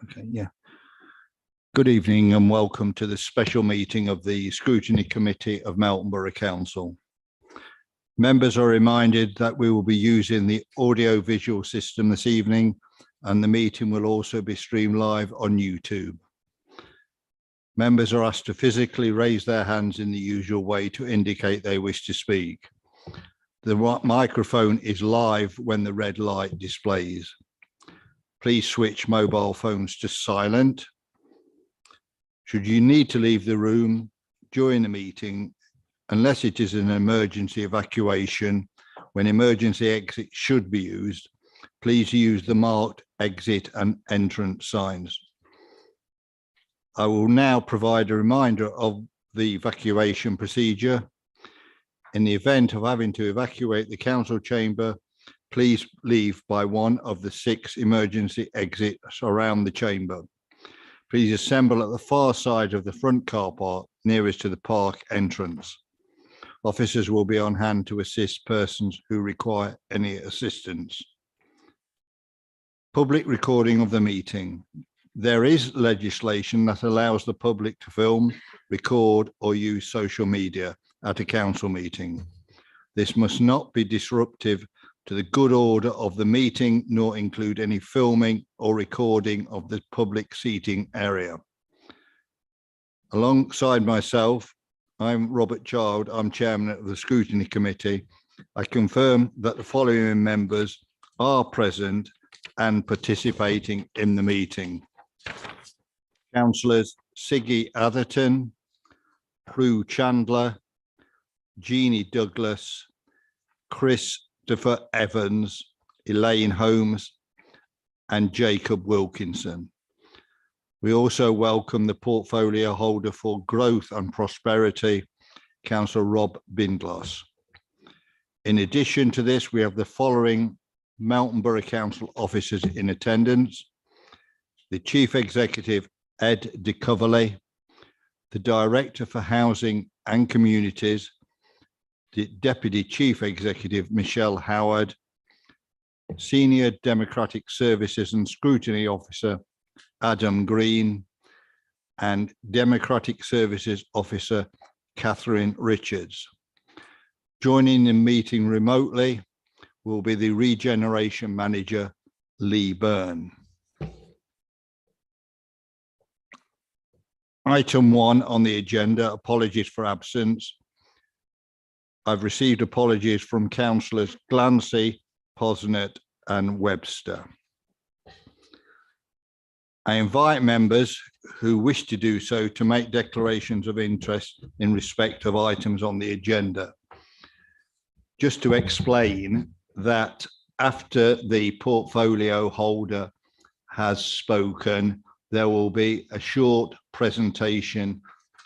Okay, yeah. Good evening and welcome to the special meeting of the Scrutiny Committee of Melton Borough Council. Members are reminded that we will be using the audio-visual system this evening, and the meeting will also be streamed live on YouTube. Members are asked to physically raise their hands in the usual way to indicate they wish to speak. The microphone is live when the red light displays. Please switch mobile phones to silent. Should you need to leave the room during the meeting, unless it is an emergency evacuation, when emergency exit should be used, please use the marked exit and entrance signs. I will now provide a reminder of the evacuation procedure. In the event of having to evacuate the council chamber, please leave by one of the 6 emergency exits around the chamber. Please assemble at the far side of the front car park nearest to the park entrance. Officers will be on hand to assist persons who require any assistance. Public recording of the meeting. There is legislation that allows the public to film, record, or use social media at a council meeting. This must not be disruptive to the good order of the meeting, nor include any filming or recording of the public seating area. Alongside myself, I'm Robert Child, I'm Chairman of the Scrutiny Committee. I confirm that the following members are present and participating in the meeting. Councillors Siggy Atherton, Prue Chandler, Jeannie Douglas, Christopher Evans, Elaine Holmes, and Jacob Wilkinson. We also welcome the portfolio holder for Growth and Prosperity, Councillor Rob Bindloss. In addition to this, we have the following Melton Borough Council officers in attendance: the Chief Executive, Ed de Coverley, the Director for Housing and Communities, the Deputy Chief Executive, Michelle Howard, Senior Democratic Services and Scrutiny Officer, Adam Green, and Democratic Services Officer, Catherine Richards. Joining the meeting remotely will be the Regeneration Manager, Lee Byrne. Item 1 on the agenda, apologies for absence. I've received apologies from councillors Glancy, Posnett and Webster. I invite members who wish to do so to make declarations of interest in respect of items on the agenda. Just to explain that after the portfolio holder has spoken, there will be a short presentation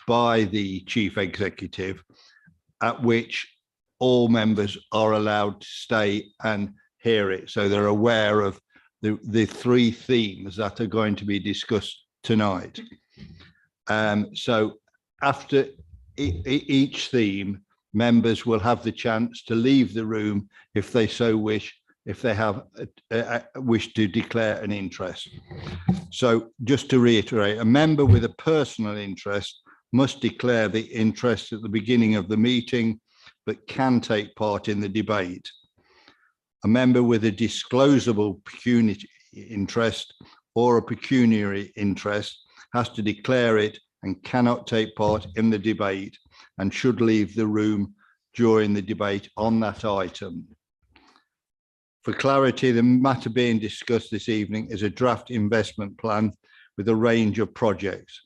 by the Chief Executive, at which all members are allowed to stay and hear it, so they're aware of the 3 themes that are going to be discussed tonight. So after each theme, members will have the chance to leave the room if they so wish, if they have wish to declare an interest. So just to reiterate, a member with a personal interest must declare the interest at the beginning of the meeting, but can take part in the debate. A member with a disclosable pecuniary interest or a pecuniary interest has to declare it and cannot take part in the debate and should leave the room during the debate on that item. For clarity, the matter being discussed this evening is a draft investment plan with a range of projects.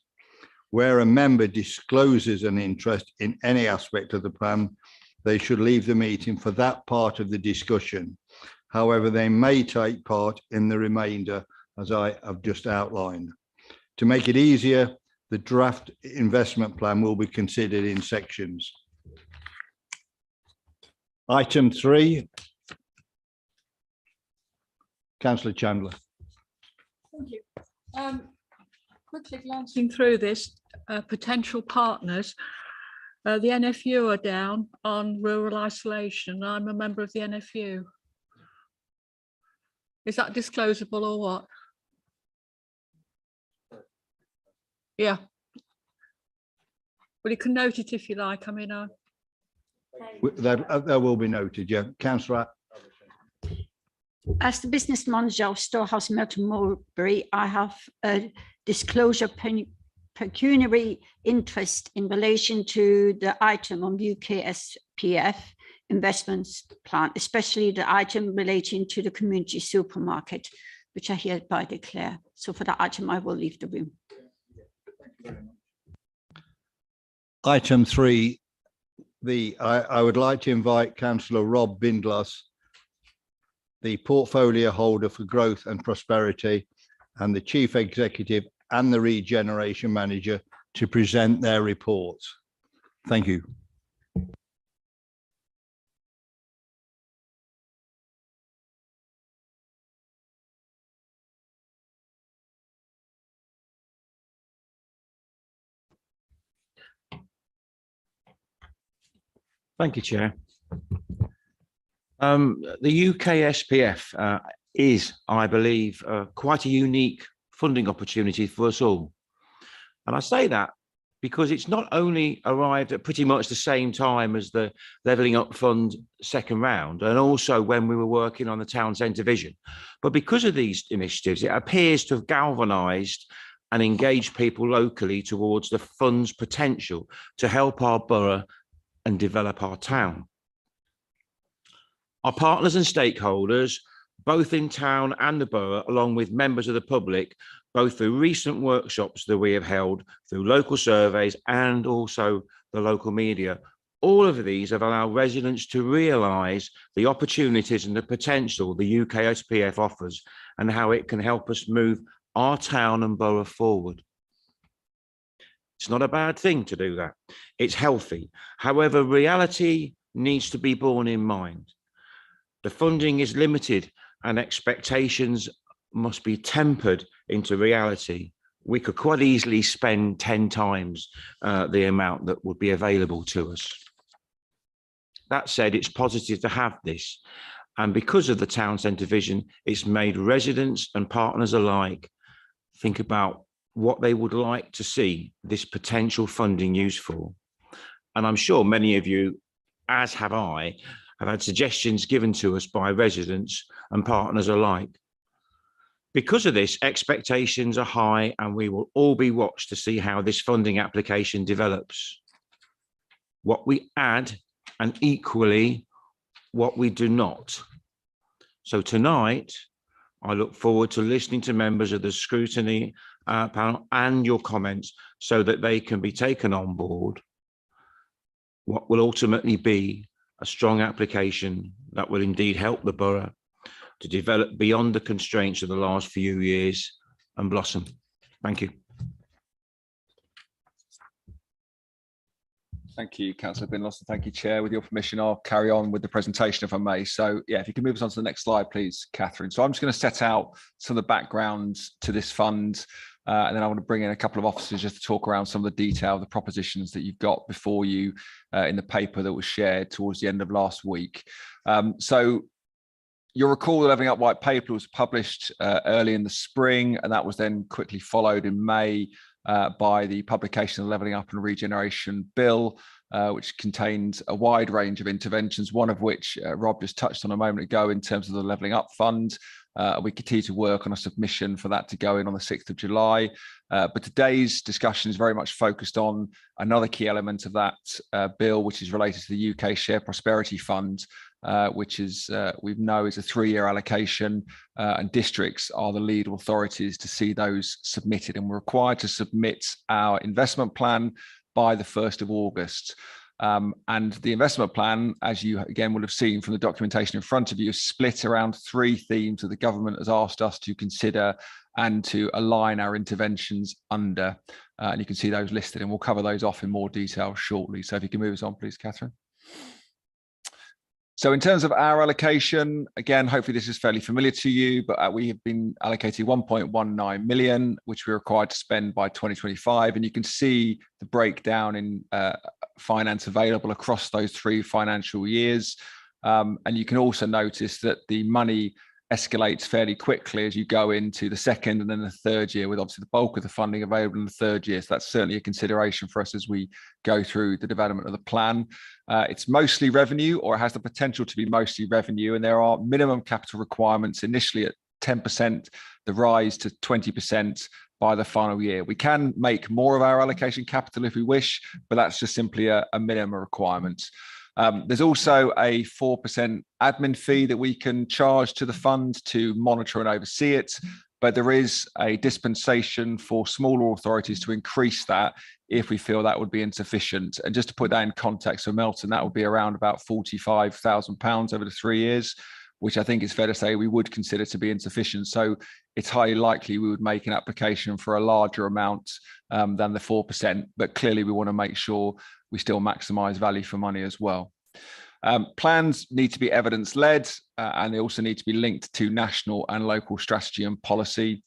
Where a member discloses an interest in any aspect of the plan, they should leave the meeting for that part of the discussion. However, they may take part in the remainder, as I have just outlined. To make it easier, the draft investment plan will be considered in sections. Item 3, Councillor Chandler. Thank you. Quickly glancing through this, potential partners, the NFU are down on rural isolation. I'm a member of the NFU. Is that disclosable or what? Yeah. Well, you can note it if you like. I mean, That will be noted, yeah. Councillor. As the business manager of Storehouse Milton Mulberry, I have a disclosure pecuniary interest in relation to the item on UKSPF investments plan, especially the item relating to the community supermarket, which I hereby declare. So for that item, I will leave the room. Item 3, I would like to invite Councillor Rob Bindloss, the portfolio holder for growth and prosperity, and the chief executive and the regeneration manager to present their reports. Thank you. Thank you, Chair. The UKSPF is, I believe, quite a unique funding opportunity for us all. And I say that because it's not only arrived at pretty much the same time as the Levelling Up Fund second round, and also when we were working on the town centre vision, but because of these initiatives, it appears to have galvanised and engaged people locally towards the fund's potential to help our borough and develop our town. Our partners and stakeholders, both in town and the borough, along with members of the public, both through recent workshops that we have held, through local surveys and also the local media, all of these have allowed residents to realise the opportunities and the potential the UKSPF offers and how it can help us move our town and borough forward. It's not a bad thing to do that. It's healthy. However, reality needs to be borne in mind. The funding is limited and expectations must be tempered into reality. We could quite easily spend 10 times the amount that would be available to us. That said, it's positive to have this. And because of the town centre vision, it's made residents and partners alike think about what they would like to see this potential funding used for. And I'm sure many of you, as have I, have had suggestions given to us by residents and partners alike. Because of this, expectations are high and we will all be watched to see how this funding application develops. What we add and equally what we do not. So tonight, I look forward to listening to members of the Scrutiny panel and your comments so that they can be taken on board. What will ultimately be a strong application that will indeed help the borough to develop beyond the constraints of the last few years and blossom. Thank you. Thank you, Councillor Bindloss. Thank you, Chair. With your permission, I'll carry on with the presentation if I may. So yeah, if you can move us on to the next slide, please, Catherine. So I'm just going to set out some of the background to this fund. And then I want to bring in a couple of officers just to talk around some of the detail, the propositions that you've got before you in the paper that was shared towards the end of last week. So you'll recall the Levelling Up White Paper was published early in the spring, and that was then quickly followed in May by the publication of the Levelling Up and Regeneration Bill, which contained a wide range of interventions, one of which Rob just touched on a moment ago in terms of the Levelling Up Fund. We continue to work on a submission for that to go in on the 6th of July. But today's discussion is very much focused on another key element of that bill, which is related to the UK Share Prosperity Fund, which is we know is a 3-year allocation, and districts are the lead authorities to see those submitted, and we're required to submit our investment plan by the 1st of August. And the investment plan, as you again will have seen from the documentation in front of you, is split around 3 themes that the government has asked us to consider and to align our interventions under. And you can see those listed, and we'll cover those off in more detail shortly. So if you can move us on, please, Catherine. So in terms of our allocation, again, hopefully this is fairly familiar to you, but we have been allocated 1.19 million, which we're required to spend by 2025. And you can see the breakdown in finance available across those 3 financial years. And you can also notice that the money escalates fairly quickly as you go into the second and then the third year, with obviously the bulk of the funding available in the third year. So that's certainly a consideration for us as we go through the development of the plan. It's mostly revenue, or it has the potential to be mostly revenue, and there are minimum capital requirements initially at 10%, the rise to 20% by the final year. We can make more of our allocation capital if we wish, but that's just simply a minimum requirement. There's also a 4% admin fee that we can charge to the fund to monitor and oversee it, but there is a dispensation for smaller authorities to increase that if we feel that would be insufficient. And just to put that in context for Melton, that would be around about £45,000 over the 3 years, which I think is fair to say we would consider to be insufficient. So it's highly likely we would make an application for a larger amount than the 4%, but clearly we want to make sure we still maximise value for money as well. Plans need to be evidence-led, and they also need to be linked to national and local strategy and policy.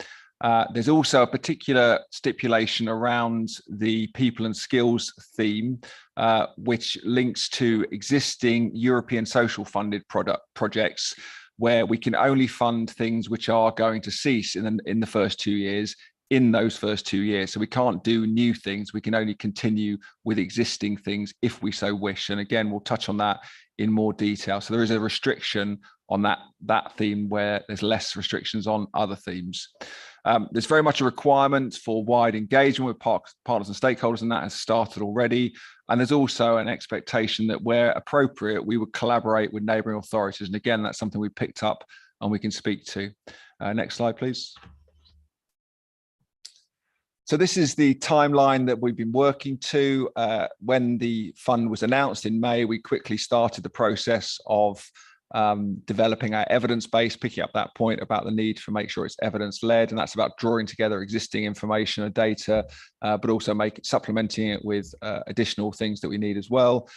There's also a particular stipulation around the people and skills theme, which links to existing European social funded projects, where we can only fund things which are going to cease in the first 2 years, in those first 2 years. So we can't do new things. We can only continue with existing things if we so wish. And again, we'll touch on that in more detail. So there is a restriction on that theme where there's less restrictions on other themes. There's very much a requirement for wide engagement with partners and stakeholders, and that has started already. And there's also an expectation that where appropriate, we would collaborate with neighbouring authorities. And again, that's something we picked up and we can speak to. Next slide, please. So this is the timeline that we've been working to. When the fund was announced in May, we quickly started the process of developing our evidence base, picking up that point about the need to make sure it's evidence-led, and that's about drawing together existing information and data, but also supplementing it with additional things that we need as well.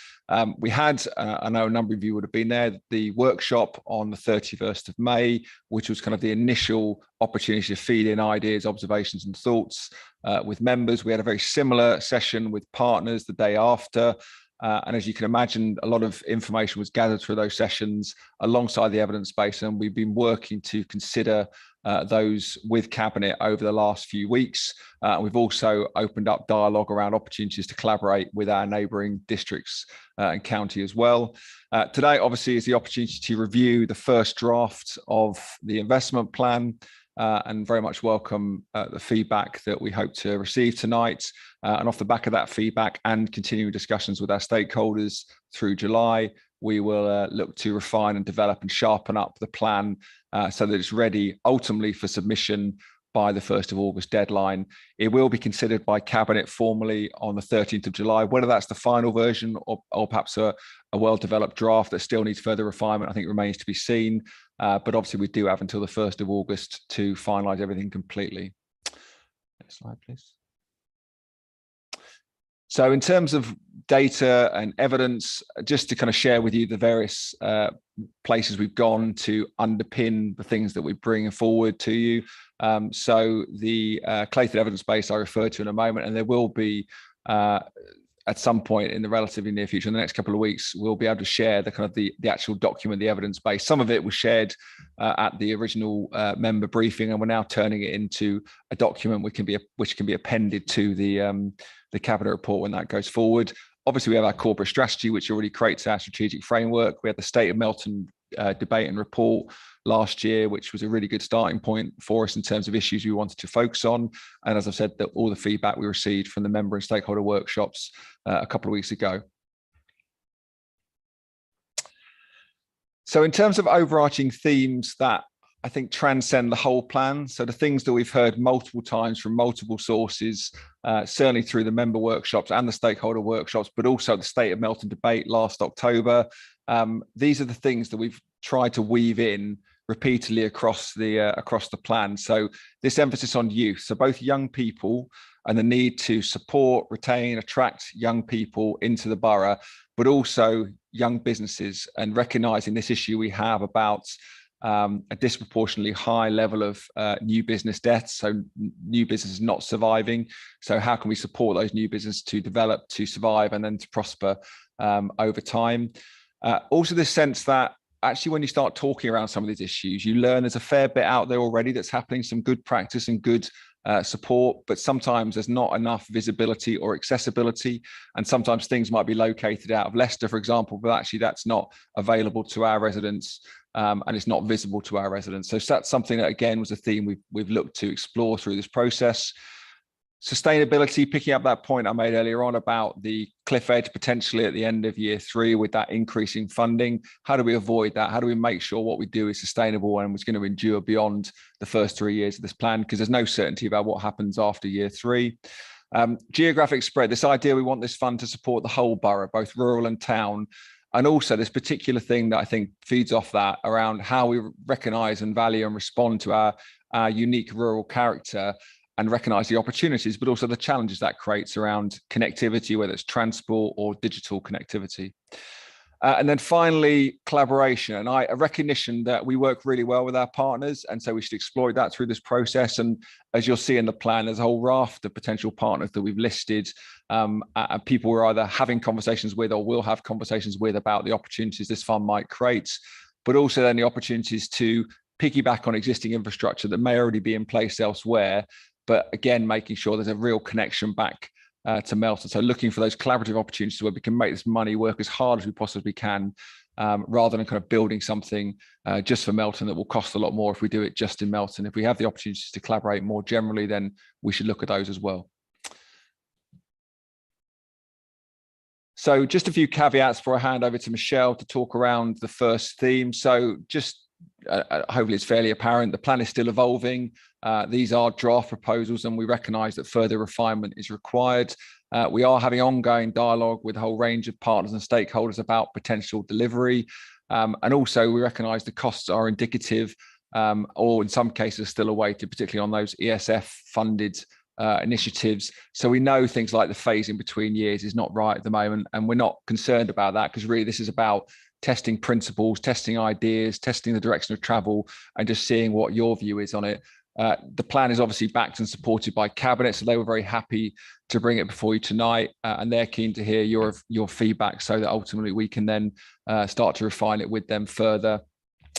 We had, I know a number of you would have been there, the workshop on the 31st of May, which was kind of the initial opportunity to feed in ideas, observations and thoughts with members. We had a very similar session with partners the day after. And as you can imagine, a lot of information was gathered through those sessions alongside the evidence base, and we've been working to consider those with Cabinet over the last few weeks. We've also opened up dialogue around opportunities to collaborate with our neighbouring districts and county as well. Today, obviously, is the opportunity to review the first draft of the investment plan. And very much welcome the feedback that we hope to receive tonight. And off the back of that feedback and continuing discussions with our stakeholders through July, we will look to refine and develop and sharpen up the plan so that it's ready ultimately for submission by the 1st of August deadline. It will be considered by Cabinet formally on the 13th of July. Whether that's the final version or perhaps a well-developed draft that still needs further refinement, I think remains to be seen. But obviously we do have until the 1st of August to finalise everything completely. Next slide, please. So in terms of data and evidence, just to kind of share with you the various places we've gone to underpin the things that we bring forward to you. So the collated evidence base I referred to in a moment, and there will be at some point in the relatively near future, in the next couple of weeks, we'll be able to share the kind of the actual document, the evidence base. Some of it was shared at the original member briefing, and we're now turning it into a document which can be appended to the Cabinet report when that goes forward. Obviously, we have our corporate strategy, which already creates our strategic framework. We had the State of Melton debate and report last year, which was a really good starting point for us in terms of issues we wanted to focus on. And as I've said, all the feedback we received from the member and stakeholder workshops a couple of weeks ago. So in terms of overarching themes that I think transcend the whole plan, so the things that we've heard multiple times from multiple sources, certainly through the member workshops and the stakeholder workshops, but also the State of Melton debate last October, these are the things that we've tried to weave in repeatedly across the plan. So this emphasis on youth, so both young people and the need to support, retain, attract young people into the borough, but also young businesses, and recognising this issue we have about a disproportionately high level of new business deaths, so new businesses not surviving. So how can we support those new businesses to develop, to survive, and then to prosper over time? Also this sense that actually, when you start talking around some of these issues, you learn there's a fair bit out there already that's happening, some good practice and good support, but sometimes there's not enough visibility or accessibility. And sometimes things might be located out of Leicester, for example, but actually that's not available to our residents, and it's not visible to our residents. So that's something that, again, was a theme we've looked to explore through this process. Sustainability, picking up that point I made earlier on about the cliff edge potentially at the end of year 3 with that increasing funding. How do we avoid that? How do we make sure what we do is sustainable and is going to endure beyond the first 3 years of this plan? Because there's no certainty about what happens after year 3. Geographic spread, this idea we want this fund to support the whole borough, both rural and town. And also this particular thing that I think feeds off that around how we recognise and value and respond to our unique rural character, and recognise the opportunities, but also the challenges that creates around connectivity, whether it's transport or digital connectivity. And then finally, collaboration, and a recognition that we work really well with our partners, and so we should exploit that through this process. And as you'll see in the plan, there's a whole raft of potential partners that we've listed, and people we're either having conversations with or will have conversations with about the opportunities this fund might create, but also then the opportunities to piggyback on existing infrastructure that may already be in place elsewhere, but again, making sure there's a real connection back to Melton. So looking for those collaborative opportunities where we can make this money work as hard as we possibly can, rather than kind of building something just for Melton that will cost a lot more if we do it just in Melton. If we have the opportunities to collaborate more generally, then we should look at those as well. So just a few caveats before I hand over to Michelle to talk around the first theme. So just hopefully it's fairly apparent, the plan is still evolving. These are draft proposals and we recognise that further refinement is required. We are having ongoing dialogue with a whole range of partners and stakeholders about potential delivery. And also we recognise the costs are indicative, or in some cases still awaited, particularly on those ESF funded initiatives. So we know things like the phasing between years is not right at the moment, and we're not concerned about that, because really this is about testing principles, testing ideas, testing the direction of travel, and just seeing what your view is on it. The plan is obviously backed and supported by Cabinet, so they were very happy to bring it before you tonight, and they're keen to hear your feedback so that ultimately we can then start to refine it with them further.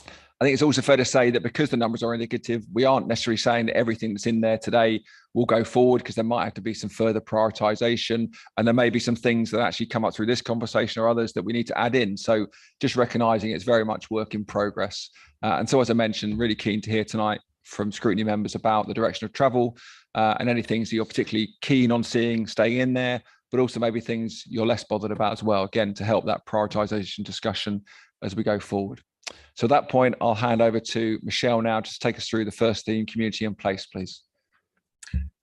I think it's also fair to say that because the numbers are indicative, we aren't necessarily saying that everything that's in there today will go forward, because there might have to be some further prioritisation, and there may be some things that actually come up through this conversation or others that we need to add in. So just recognising it's very much work in progress. And so, as I mentioned, really keen to hear tonight from Scrutiny members about the direction of travel, and any things that you're particularly keen on seeing staying in there, but also maybe things you're less bothered about as well, again, to help that prioritisation discussion as we go forward. So at that point, I'll hand over to Michelle now, just take us through the first theme, community and place, please.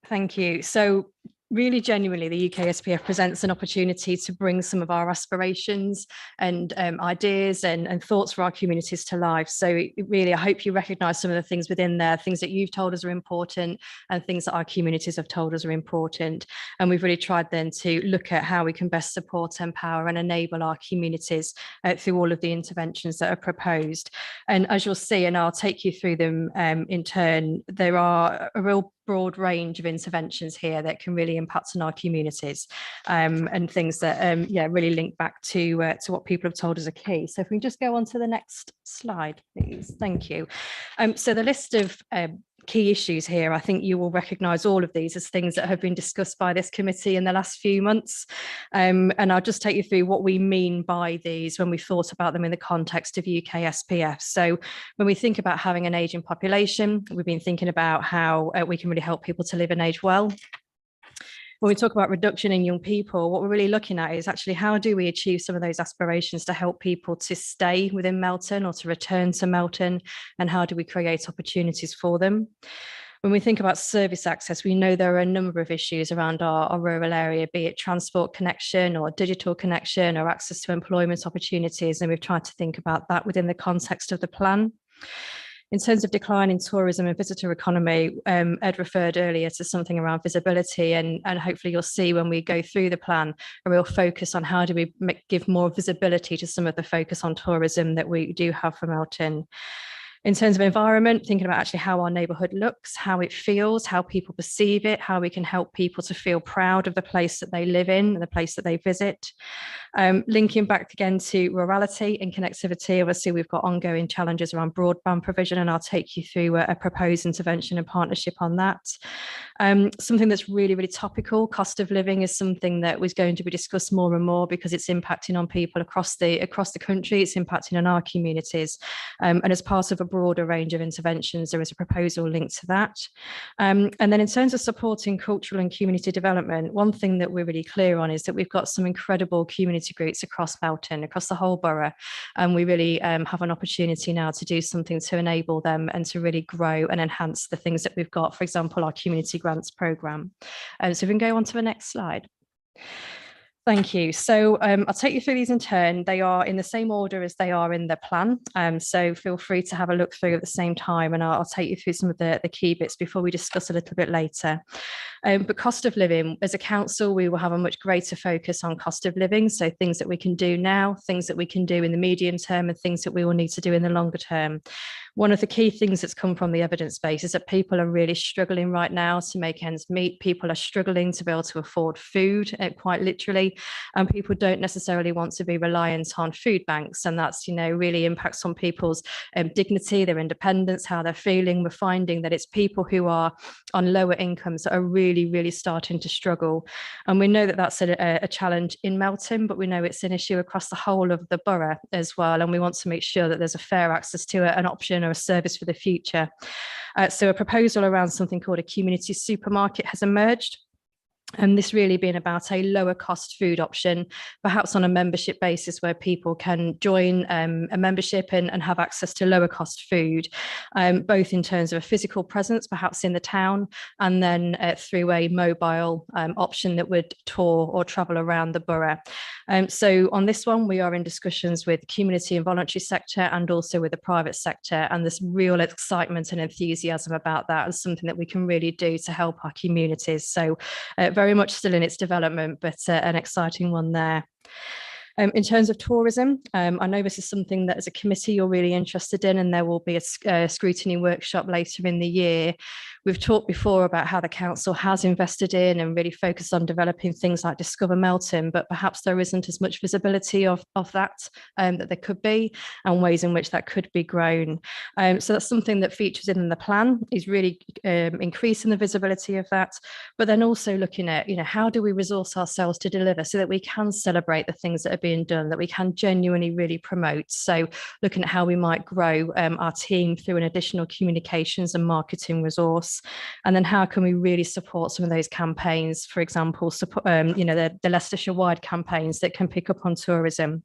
Thank you. So really genuinely, the UK SPF presents an opportunity to bring some of our aspirations and ideas and thoughts for our communities to life. So really, I hope you recognise some of the things within there, things that you've told us are important and things that our communities have told us are important. And we've really tried then to look at how we can best support, empower and enable our communities through all of the interventions that are proposed. And as you'll see, and I'll take you through them in turn, there are a real broad range of interventions here that can really impact on our communities, and things that really link back to what people have told us are key. So if we just go on to the next slide, please. Thank you. So the list of key issues here, I think you will recognise all of these as things that have been discussed by this committee in the last few months. And I'll just take you through what we mean by these when we thought about them in the context of UK SPF. So when we think about having an ageing population, we've been thinking about how we can really help people to live and age well. When we talk about reduction in young people, what we're really looking at is actually how do we achieve some of those aspirations to help people to stay within Melton or to return to Melton, and how do we create opportunities for them? When we think about service access, we know there are a number of issues around our rural area, be it transport connection or digital connection or access to employment opportunities, and we've tried to think about that within the context of the plan. In terms of decline in tourism and visitor economy, Ed referred earlier to something around visibility, and hopefully you'll see when we go through the plan a real focus on how do we give more visibility to some of the focus on tourism that we do have for Melton. In terms of environment, thinking about actually how our neighbourhood looks, how it feels, how people perceive it, how we can help people to feel proud of the place that they live in and the place that they visit. Linking back again to rurality and connectivity, obviously we've got ongoing challenges around broadband provision, and I'll take you through a proposed intervention and partnership on that. Something that's really, really topical, cost of living, is something that was going to be discussed more and more because it's impacting on people across the country, it's impacting on our communities. And as part of a broader range of interventions, there is a proposal linked to that. And then in terms of supporting cultural and community development, one thing that we're really clear on is that we've got some incredible community groups across Melton, across the whole borough, and we really have an opportunity now to do something to enable them and to really grow and enhance the things that we've got, for example, our community grants programme. So we can go on to the next slide. Thank you. So I'll take you through these in turn. They are in the same order as they are in the plan. So feel free to have a look through at the same time, and I'll take you through some of the key bits before we discuss a little bit later. But cost of living, as a council, we will have a much greater focus on cost of living. So things that we can do now, things that we can do in the medium term, and things that we will need to do in the longer term. One of the key things that's come from the evidence base is that people are really struggling right now to make ends meet. People are struggling to be able to afford food, quite literally, and people don't necessarily want to be reliant on food banks. And that's, really impacts on people's dignity, their independence, how they're feeling. We're finding that it's people who are on lower incomes that are really, really starting to struggle. And we know that that's a challenge in Melton, but we know it's an issue across the whole of the borough as well. And we want to make sure that there's a fair access to an option or a service for the future. So a proposal around something called a community supermarket has emerged. And this really being about a lower cost food option, perhaps on a membership basis where people can join a membership and have access to lower cost food, both in terms of a physical presence, perhaps in the town, and then through a mobile option that would tour or travel around the borough. So on this one, we are in discussions with the community and voluntary sector and also with the private sector, and there's real excitement and enthusiasm about that as something that we can really do to help our communities. So very much still in its development, but an exciting one there. In terms of tourism, I know this is something that as a committee you're really interested in, and there will be a scrutiny workshop later in the year. We've talked before about how the council has invested in and really focused on developing things like Discover Melton, but perhaps there isn't as much visibility of that that there could be, and ways in which that could be grown. So that's something that features in the plan, is really increasing the visibility of that, but then also looking at, how do we resource ourselves to deliver so that we can celebrate the things that are being done, that we can genuinely really promote. So looking at how we might grow our team through an additional communications and marketing resource, and then how can we really support some of those campaigns, for example, support, the Leicestershire wide campaigns that can pick up on tourism.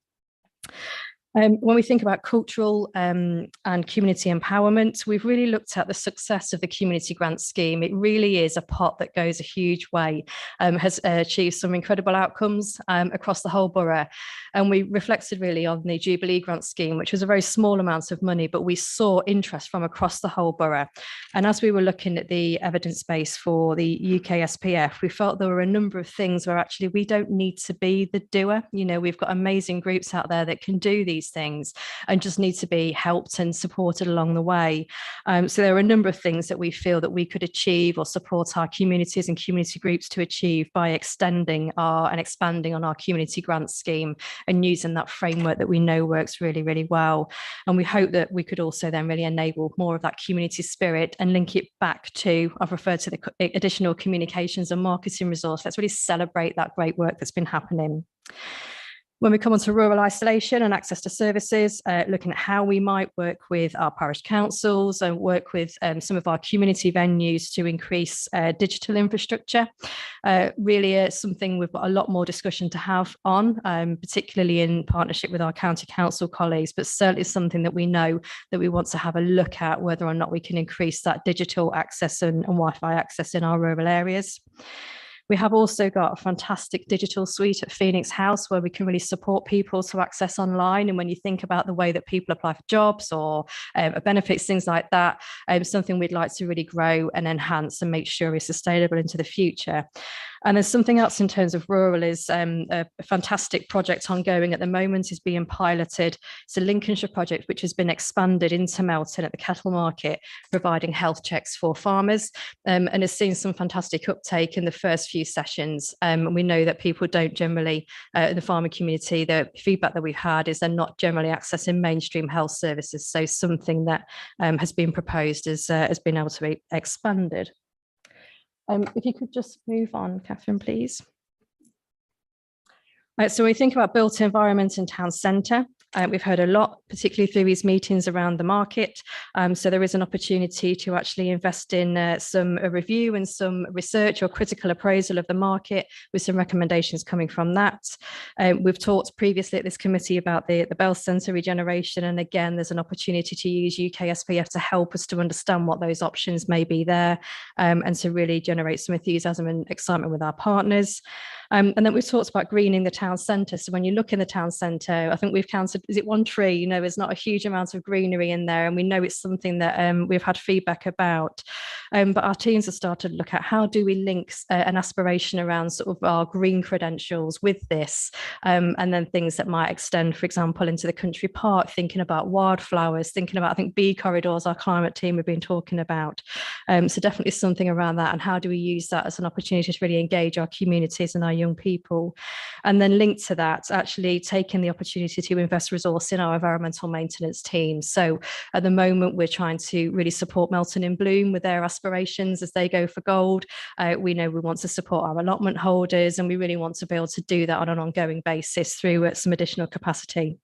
When we think about cultural and community empowerment, we've really looked at the success of the community grant scheme. It really is a pot that goes a huge way, has achieved some incredible outcomes across the whole borough. And we reflected really on the Jubilee grant scheme, which was a very small amount of money, but we saw interest from across the whole borough. And as we were looking at the evidence base for the UK SPF, we felt there were a number of things where actually we don't need to be the doer. We've got amazing groups out there that can do these things and just need to be helped and supported along the way. So there are a number of things that we feel that we could achieve or support our communities and community groups to achieve by extending and expanding on our community grant scheme and using that framework that we know works really, really well. And we hope that we could also then really enable more of that community spirit and link it back to, I've referred to the additional communications and marketing resource. Let's really celebrate that great work that's been happening. When we come on to rural isolation and access to services, looking at how we might work with our parish councils and work with some of our community venues to increase digital infrastructure. Really something we've got a lot more discussion to have on, particularly in partnership with our county council colleagues, but certainly something that we know that we want to have a look at whether or not we can increase that digital access and Wi-Fi access in our rural areas. We have also got a fantastic digital suite at Phoenix House where we can really support people to access online. And when you think about the way that people apply for jobs or benefits, things like that, something we'd like to really grow and enhance and make sure is sustainable into the future. And there's something else in terms of rural is a fantastic project ongoing at the moment is being piloted. It's a Lincolnshire project which has been expanded into Melton at the cattle market, providing health checks for farmers, and has seen some fantastic uptake in the first few sessions. We know that people don't generally, in the farming community, the feedback that we've had is they're not generally accessing mainstream health services. So something that has been proposed has been able to be expanded. If you could just move on, Catherine, please. So when we think about built environment and town centre, we've heard a lot, particularly through these meetings around the market. So there is an opportunity to actually invest in some review and some research or critical appraisal of the market with some recommendations coming from that. We've talked previously at this committee about the Bell Centre regeneration. And again, there's an opportunity to use UK SPF to help us to understand what those options may be there and to really generate some enthusiasm and excitement with our partners. And then we've talked about greening the town centre. So when you look in the town centre, I think we've counted, is it one tree? You know, there's not a huge amount of greenery in there. And we know it's something that we've had feedback about. But our teams have started to look at how do we link an aspiration around sort of our green credentials with this. And then things that might extend, for example, into the country park, thinking about wildflowers, thinking about, I think, bee corridors, our climate team have been talking about. So definitely something around that. And how do we use that as an opportunity to really engage our communities and our young people? And then linked to that, actually taking the opportunity to invest resource in our environmental maintenance team. So at the moment, we're trying to really support Melton in Bloom with their aspirations as they go for gold. We know we want to support our allotment holders, and we really want to be able to do that on an ongoing basis through some additional capacity.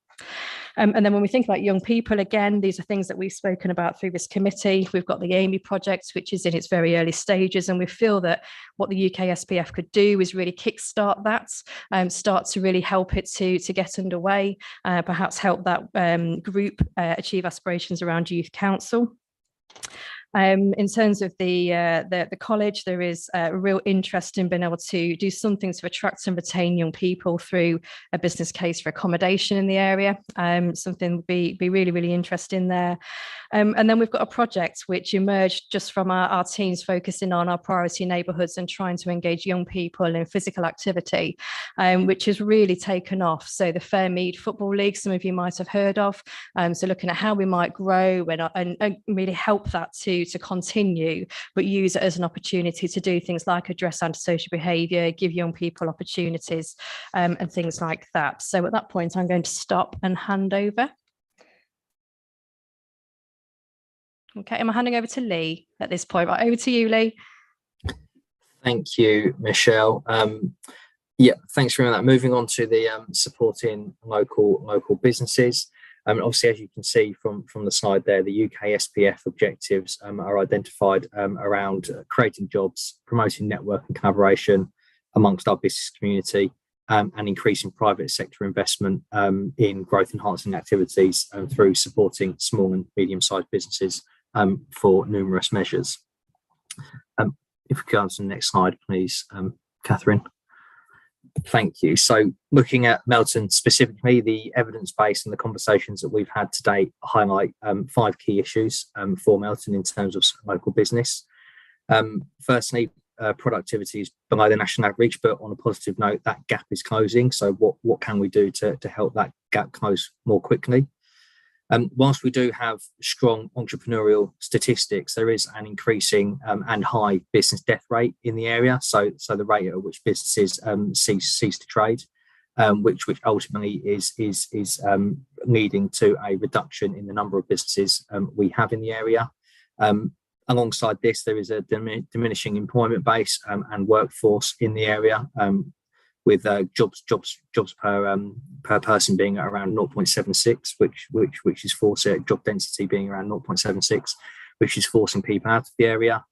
And then when we think about young people, again, these are things that we've spoken about through this committee. We've got the Amy project, which is in its very early stages. And we feel that what the UK SPF could do is really kickstart that, start to really help it to get underway, perhaps help that group achieve aspirations around youth council. In terms of the college, there is a real interest in being able to do something to attract and retain young people through a business case for accommodation in the area. Something would be really, really interesting there. And then we've got a project which emerged just from our teams focusing on our priority neighbourhoods and trying to engage young people in physical activity, which has really taken off. So the Fairmead Football League, some of you might have heard of. So looking at how we might grow and really help that to continue, but use it as an opportunity to do things like address antisocial behaviour, give young people opportunities and things like that. So at that point, I'm going to stop and hand over. Okay, I'm handing over to Lee at this point. Right, over to you, Lee. Thank you, Michelle. Yeah, thanks for that. Moving on to the supporting local businesses. Obviously, as you can see from the slide there, the UK SPF objectives are identified around creating jobs, promoting network and collaboration amongst our business community, and increasing private sector investment in growth enhancing activities through supporting small and medium-sized businesses for numerous measures. If we go on to the next slide, please, Catherine. Thank you. So looking at Melton specifically, the evidence base and the conversations that we've had today highlight 5 key issues for Melton in terms of local business. Firstly, productivity is below the national average, but on a positive note, that gap is closing. So what can we do to help that gap close more quickly? Whilst we do have strong entrepreneurial statistics, there is an increasing and high business death rate in the area. So the rate at which businesses cease to trade, which ultimately is leading to a reduction in the number of businesses we have in the area. Alongside this, there is a diminishing employment base and workforce in the area, with jobs per person being at around 0.76, which is forcing job density being around 0.76, which is forcing people out of the area.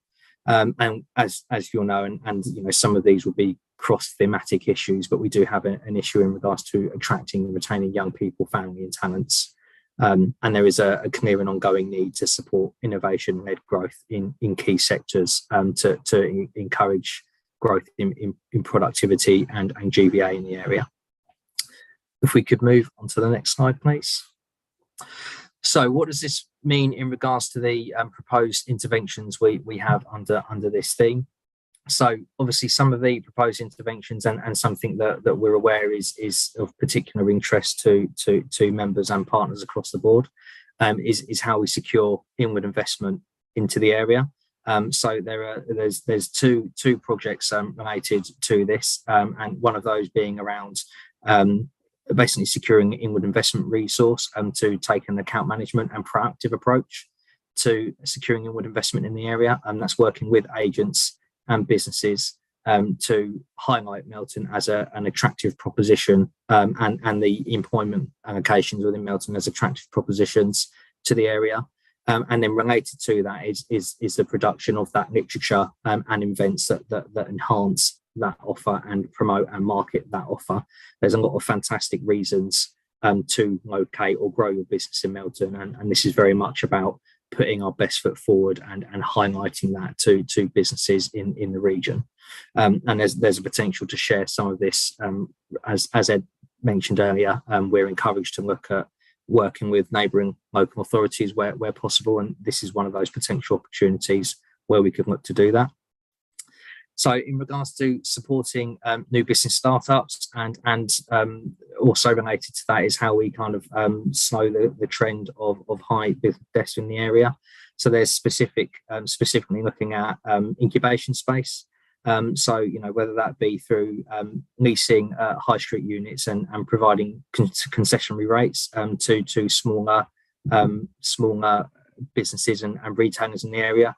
And as you'll know, and you know, some of these will be cross-thematic issues, but we do have an issue in regards to attracting and retaining young people, family and talents. And there is a clear and ongoing need to support innovation-led growth in key sectors to encourage growth in productivity and GVA in the area. If we could move on to the next slide, please. So what does this mean in regards to the proposed interventions we have under this theme? So obviously some of the proposed interventions and something that we're aware is of particular interest to members and partners across the board is how we secure inward investment into the area. So there's two projects related to this, and one of those being around basically securing inward investment resource to take an account management and proactive approach to securing inward investment in the area, and that's working with agents and businesses to highlight Melton as an attractive proposition, and the employment allocations within Melton as attractive propositions to the area. And then related to that is the production of that literature and events that enhance that offer and promote and market that offer. There's a lot of fantastic reasons to locate or grow your business in Melton, and this is very much about putting our best foot forward and highlighting that to businesses in the region. And there's a potential to share some of this, as Ed mentioned earlier. We're encouraged to look at working with neighbouring local authorities where possible, and this is one of those potential opportunities where we could look to do that. So in regards to supporting new business startups and also related to that is how we kind of slow the trend of high business deaths in the area. So there's specifically looking at incubation space. So, whether that be through leasing high street units and providing concessionary rates to smaller businesses and retailers in the area,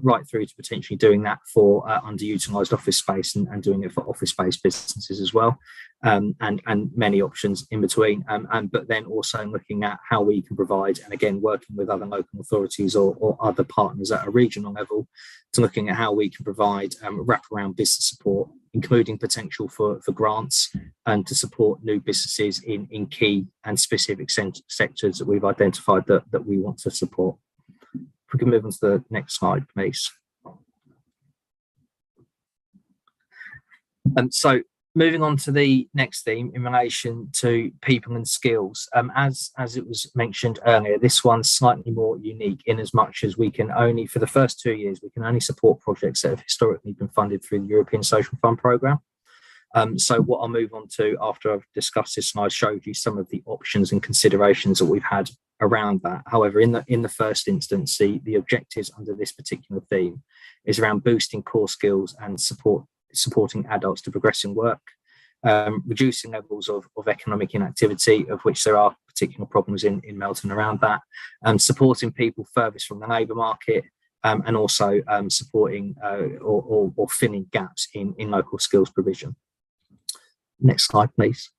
right through to potentially doing that for underutilised office space and doing it for office-based businesses as well, and many options in between. But then also looking at how we can provide, and again working with other local authorities or other partners at a regional level, to looking at how we can provide wraparound business support, including potential for grants and to support new businesses in key and specific sectors that we've identified that we want to support. If we can move on to the next slide, please. So moving on to the next theme in relation to people and skills. As it was mentioned earlier, this one's slightly more unique in as much as we can only, for the first 2 years, we can only support projects that have historically been funded through the European Social Fund programme. So what I'll move on to after I've discussed this slide showed you some of the options and considerations that we've had around that. However, in the first instance, the objectives under this particular theme is around boosting core skills and supporting adults to progress in work, reducing levels of economic inactivity, of which there are particular problems in Melton around that, supporting people furthest from the labour market, and also supporting or filling gaps in local skills provision. Next slide, please.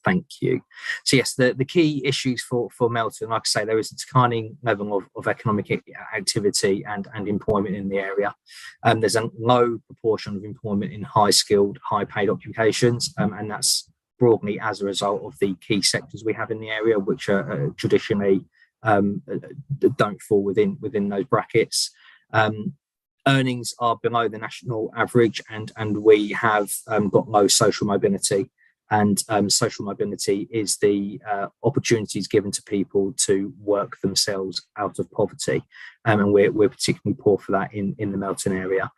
Thank you. So yes, the key issues for Melton, like I say, there is a declining level of economic activity and employment in the area. There's a low proportion of employment in high-skilled, high-paid occupations, and that's broadly as a result of the key sectors we have in the area, which are traditionally don't fall within those brackets. Earnings are below the national average, and we have got low social mobility. And social mobility is the opportunities given to people to work themselves out of poverty, and we're particularly poor for that in the Melton area.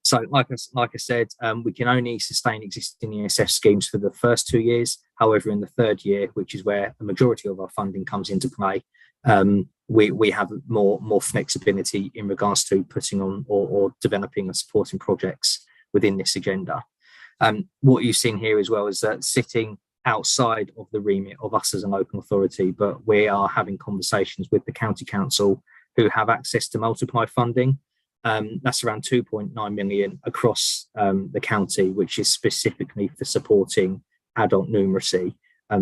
So, like I said, we can only sustain existing ESF schemes for the first 2 years. However, in the third year, which is where the majority of our funding comes into play, we have more flexibility in regards to putting on or developing and supporting projects within this agenda. What you've seen here as well is that sitting outside of the remit of us as a local authority, but we are having conversations with the county council who have access to multiply funding. That's around 2.9 million across the county, which is specifically for supporting adult numeracy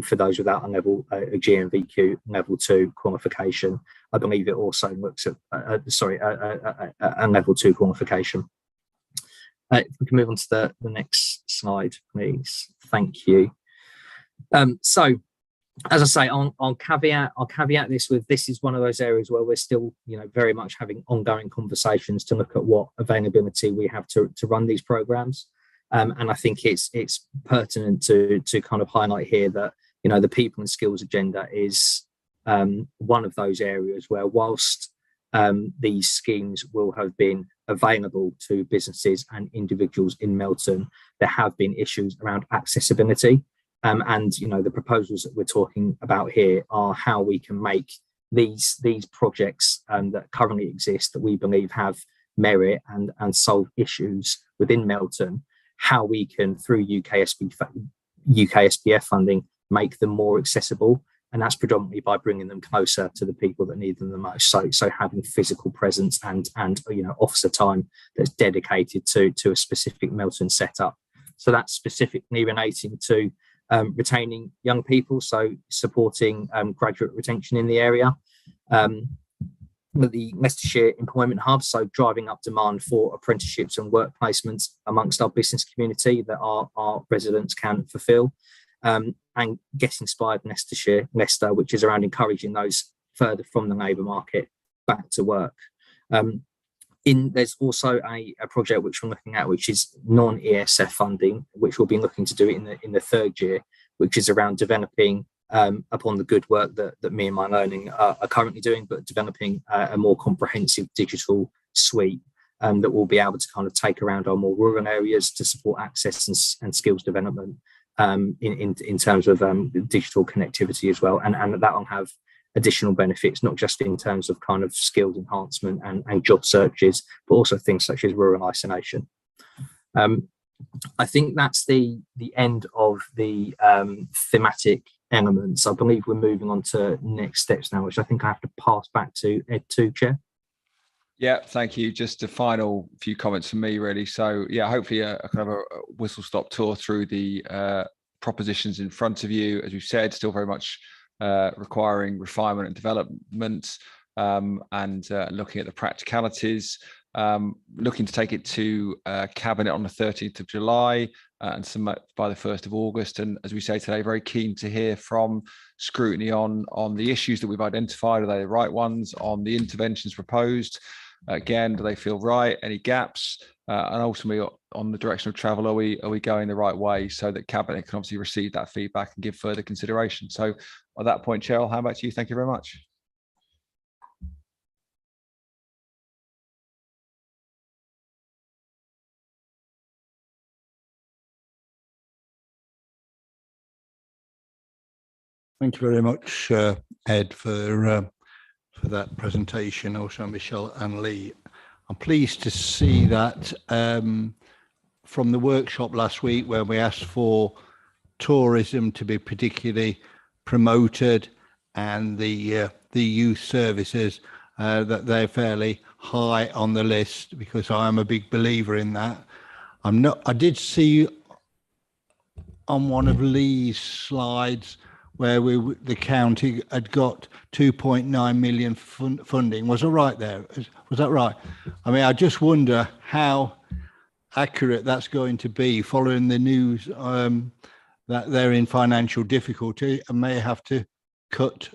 for those without a GNVQ level 2 qualification. I believe it also looks at a level 2 qualification. If we can move on to the next slide, please. Thank you. So, as I say, I'll caveat this with, this is one of those areas where we're still, very much having ongoing conversations to look at what availability we have to run these programs. And I think it's pertinent to kind of highlight here that, the people and skills agenda is one of those areas where, whilst these schemes will have been available to businesses and individuals in Melton, there have been issues around accessibility. And, you know, the proposals that we're talking about here are how we can make these projects that currently exist, that we believe have merit and solve issues within Melton, how we can, through UK SPF funding, make them more accessible. And that's predominantly by bringing them closer to the people that need them the most. So having physical presence and you know, officer time that's dedicated to a specific Melton setup. So that's specifically relating to retaining young people, so supporting graduate retention in the area. The Leicestershire Employment Hub, so driving up demand for apprenticeships and work placements amongst our business community that our residents can fulfil. And Get Inspired Leicester, which is around encouraging those further from the labour market back to work. There's also a project which we're looking at, which is non-ESF funding, which we'll be looking to do in the third year, which is around developing upon the good work that me and my learning are currently doing, but developing a more comprehensive digital suite that will be able to kind of take around our more rural areas to support access and skills development in terms of digital connectivity as well. And that will have additional benefits, not just in terms of kind of skills enhancement and job searches, but also things such as rural isolation. I think that's the end of the thematic elements. I believe we're moving on to next steps now, which I think I have to pass back to Ed too, Chair. Yeah, thank you. Just a final few comments from me, really. So, yeah, hopefully a kind of a whistle-stop tour through the propositions in front of you. As we've said, still very much requiring refinement and development, and looking at the practicalities. Looking to take it to Cabinet on the 13th of July and submit by the 1st of August. And as we say today, very keen to hear from Scrutiny on the issues that we've identified. Are they the right ones? On the interventions proposed? Again, do they feel right? Any gaps? And ultimately, on the direction of travel, are we going the right way, so that Cabinet can obviously receive that feedback and give further consideration? So at that point, Cheryl, how about you? Thank you very much. Thank you very much, Ed, for that presentation. Also, Michelle and Lee. I'm pleased to see that from the workshop last week, where we asked for tourism to be particularly promoted and the youth services, that they're fairly high on the list, because I am a big believer in that. I did see on one of Lee's slides where the county had got 2.9 million funding. Was it right there? Was that right? I mean, I just wonder how accurate that's going to be, following the news that they're in financial difficulty and may have to cut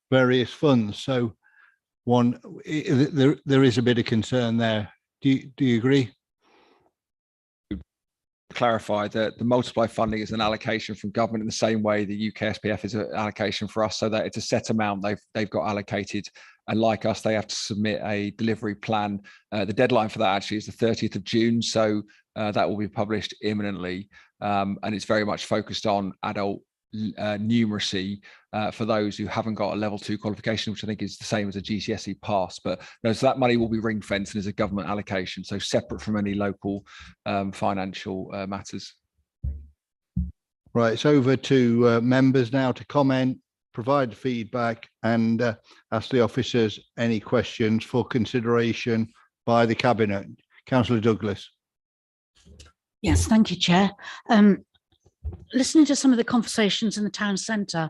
various funds. So there is a bit of concern there. Do you agree? Clarify that the multiply funding is an allocation from government in the same way the UK SPF is an allocation for us, so that it's a set amount they've got allocated, and like us, they have to submit a delivery plan. The deadline for that actually is the 30th of June, so that will be published imminently, and it's very much focused on adult numeracy for those who haven't got a level 2 qualification, which I think is the same as a GCSE pass. But no, so that money will be ring fenced and is a government allocation, so separate from any local financial matters. Right, it's over to members now to comment, provide feedback, and ask the officers any questions for consideration by the Cabinet. Councillor Douglas. Yes, thank you, Chair. Listening to some of the conversations in the town centre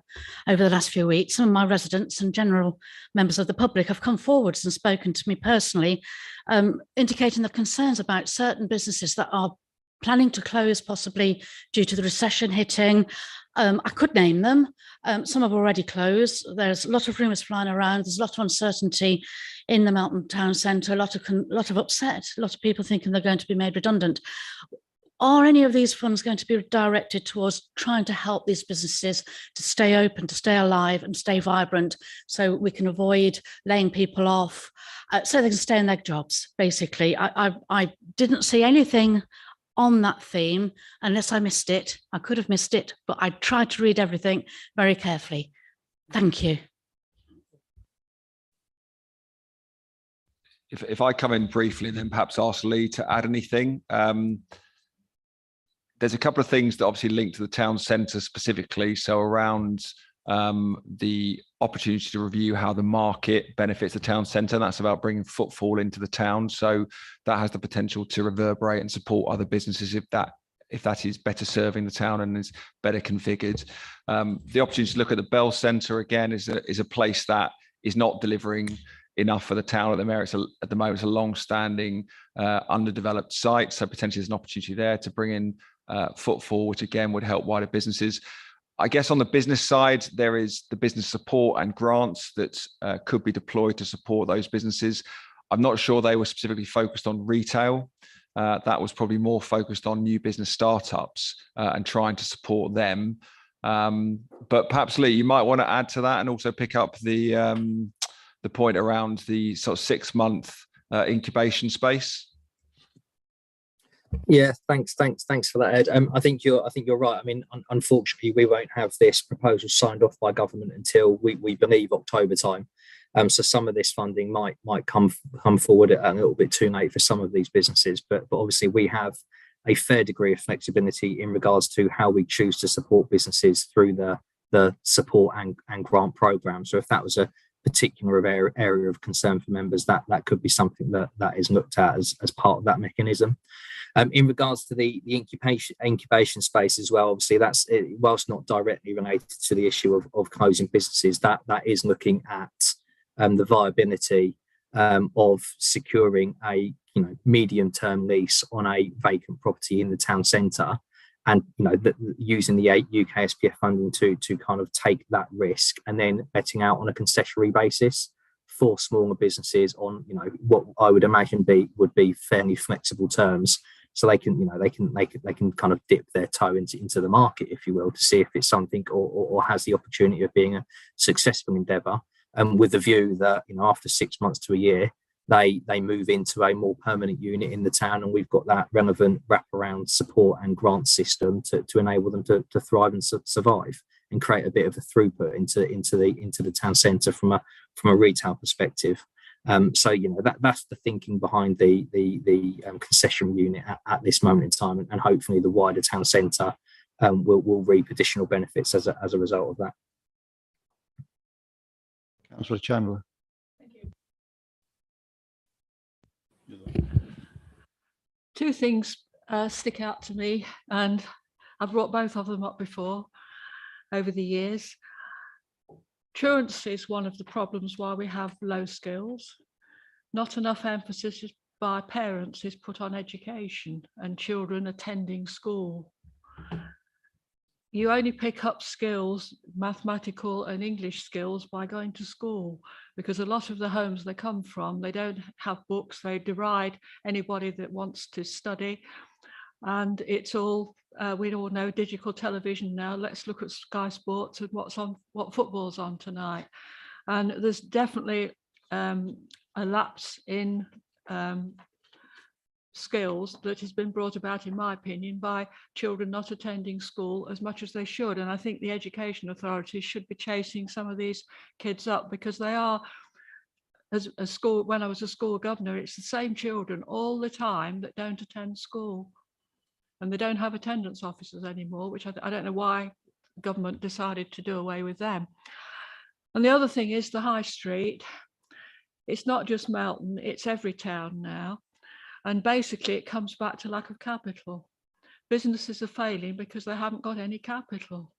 over the last few weeks, some of my residents and general members of the public have come forwards and spoken to me personally, indicating their concerns about certain businesses that are planning to close, possibly due to the recession hitting. I could name them. Some have already closed. There's a lot of rumours flying around. There's a lot of uncertainty in the Melton town centre, a lot of upset, a lot of people thinking they're going to be made redundant. Are any of these funds going to be directed towards trying to help these businesses to stay open, to stay alive and stay vibrant, so we can avoid laying people off, so they can stay in their jobs, basically? I didn't see anything on that theme, unless I missed it. I could have missed it, but I tried to read everything very carefully. Thank you. If I come in briefly and then perhaps ask Lee to add anything. There's a couple of things that obviously link to the town centre specifically. So around the opportunity to review how the market benefits the town centre. That's about bringing footfall into the town. So that has the potential to reverberate and support other businesses if that is better serving the town and is better configured. The opportunity to look at the Bell Centre again is a place that is not delivering enough for the town at the moment. It's a long-standing underdeveloped site, so potentially there's an opportunity there to bring in footfall, which again would help wider businesses. I guess on the business side, there is the business support and grants that could be deployed to support those businesses. I'm not sure they were specifically focused on retail. That was probably more focused on new business startups and trying to support them. But perhaps Lee, you might want to add to that and also pick up the point around the sort of 6-month incubation space. Yeah, thanks for that, Ed. I think you're right. I mean, unfortunately, we won't have this proposal signed off by government until we believe October time. So some of this funding might come forward a little bit too late for some of these businesses, but obviously we have a fair degree of flexibility in regards to how we choose to support businesses through the support and grant program. So if that was a particular area of concern for members, that could be something that is looked at as part of that mechanism. In regards to the incubation space as well, obviously that's, whilst not directly related to the issue of closing businesses, that is looking at the viability of securing a medium-term lease on a vacant property in the town centre, and using the UK SPF funding to kind of take that risk, and then letting out on a concessionary basis for smaller businesses on what I would imagine would be fairly flexible terms, so they can kind of dip their toe into the market, if you will, to see if it's something or has the opportunity of being a successful endeavour, and with the view that after 6 months to a year they move into a more permanent unit in the town, and we've got that relevant wraparound support and grant system to enable them to thrive and survive and create a bit of a throughput into the town centre from a retail perspective. So that's the thinking behind the concession unit at this moment in time, and hopefully the wider town centre will reap additional benefits as a result of that. Councillor Chandler. Two things stick out to me, and I've brought both of them up before over the years. Truancy is one of the problems why we have low skills. Not enough emphasis by parents is put on education and children attending school. You only pick up skills, mathematical and English skills, by going to school, because a lot of the homes they come from, they don't have books, they deride anybody that wants to study. And it's all, we all know digital television now. Let's look at Sky Sports and what football's on tonight. And there's definitely a lapse in skills that has been brought about, in my opinion, by children not attending school as much as they should. And I think the education authorities should be chasing some of these kids up, because they are, as a school, when I was a school governor, it's the same children all the time that don't attend school. And they don't have attendance officers anymore, which I don't know why government decided to do away with them. And the other thing is the high street. It's not just Melton, it's every town now. And basically it comes back to lack of capital. Businesses are failing because they haven't got any capital.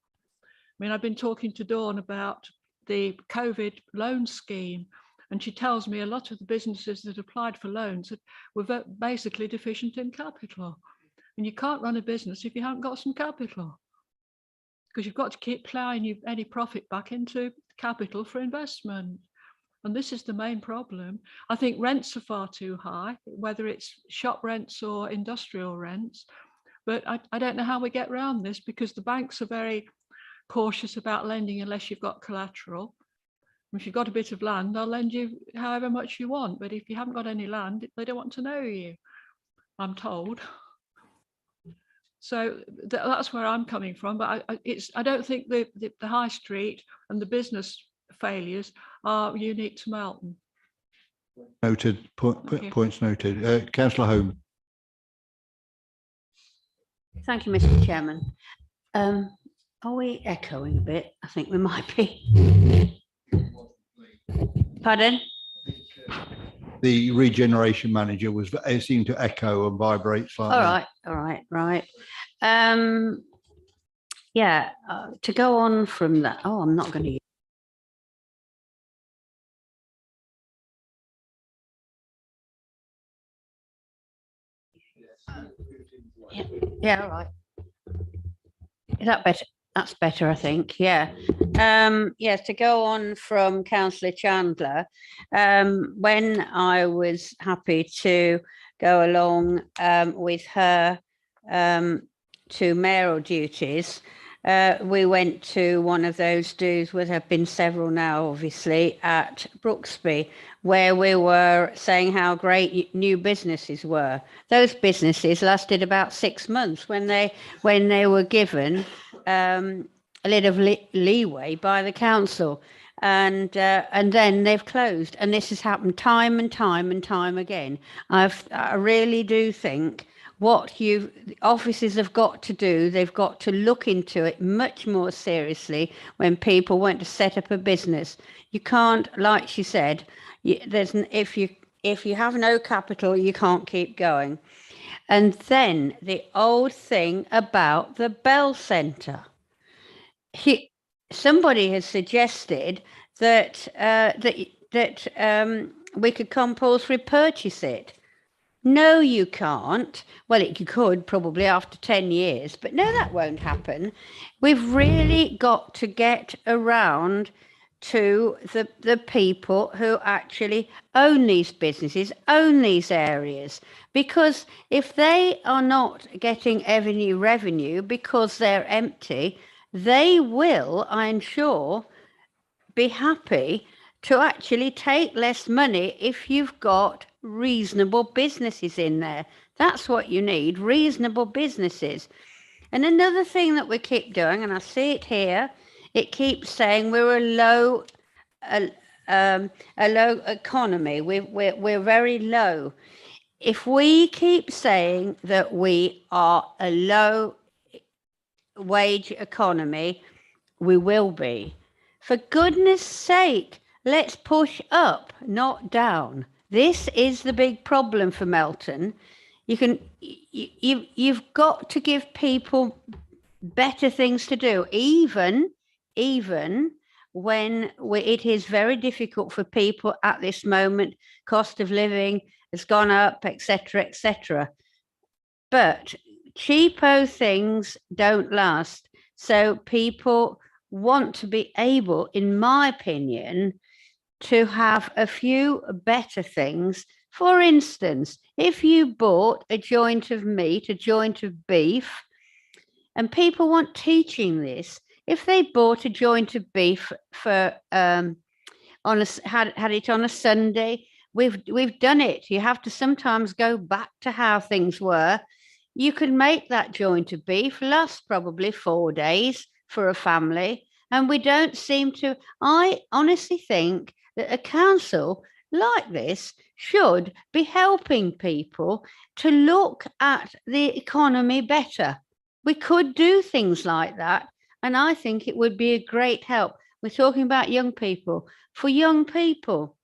I mean, I've been talking to Dawn about the COVID loan scheme, and she tells me a lot of the businesses that applied for loans were basically deficient in capital. And you can't run a business if you haven't got some capital, because you've got to keep ploughing any profit back into capital for investment. And this is the main problem. I think rents are far too high, whether it's shop rents or industrial rents. But I don't know how we get around this, because the banks are very cautious about lending unless you've got collateral. If you've got a bit of land, they'll lend you however much you want. But if you haven't got any land, they don't want to know you, I'm told. So that's where I'm coming from. But I don't think the high street and the business failures are unique to Melton. Noted. Okay. Points noted. Councillor Home. Thank you, Mr. Chairman. Are we echoing a bit? I think we might be. Pardon? The regeneration manager it seemed to echo and vibrate slightly. Right. Yeah, to go on from that. Oh, I'm not going to. Yeah, all right. Is that better? That's better, I think. Yeah. Yes, to go on from Councillor Chandler, when I was happy to go along with her to mayoral duties, we went to one of those do's, there have been several now, obviously, at Brooksby, where we were saying how great new businesses were. Those businesses lasted about 6 months when they were given a little leeway by the council, and then they've closed. And this has happened time and time again. I really do think what offices have got to do, they've got to look into it much more seriously when people want to set up a business. You can't, like she said, if you have no capital, you can't keep going. And then the old thing about the Bell Centre. Somebody has suggested that we could compulsory purchase it. No, you can't. Well, you could probably after 10 years, but no, that won't happen. We've really got to get around to the people who actually own these businesses, own these areas, because if they are not getting any revenue because they're empty, they will, I'm sure, be happy to actually take less money if you've got reasonable businesses in there. That's what you need, reasonable businesses. And another thing that we keep doing, and I see it here, it keeps saying we're a low economy. We're very low. If we keep saying that we are a low wage economy, we will be. For goodness sake, let's push up, not down. This is the big problem for Melton. You've got to give people better things to do, even when it is very difficult for people at this moment. Cost of living has gone up, etc. But cheapo things don't last. So people want to be able, in my opinion, to have a few better things. For instance, if you bought a joint of meat, a joint of beef, and people want teaching this, if they bought a joint of beef for had it on a Sunday, we've done it. You have to sometimes go back to how things were. You could make that joint of beef last probably 4 days for a family, and we don't seem to. I honestly think that a council like this should be helping people to look at the economy better. We could do things like that, and I think it would be a great help. We're talking about young people. For young people,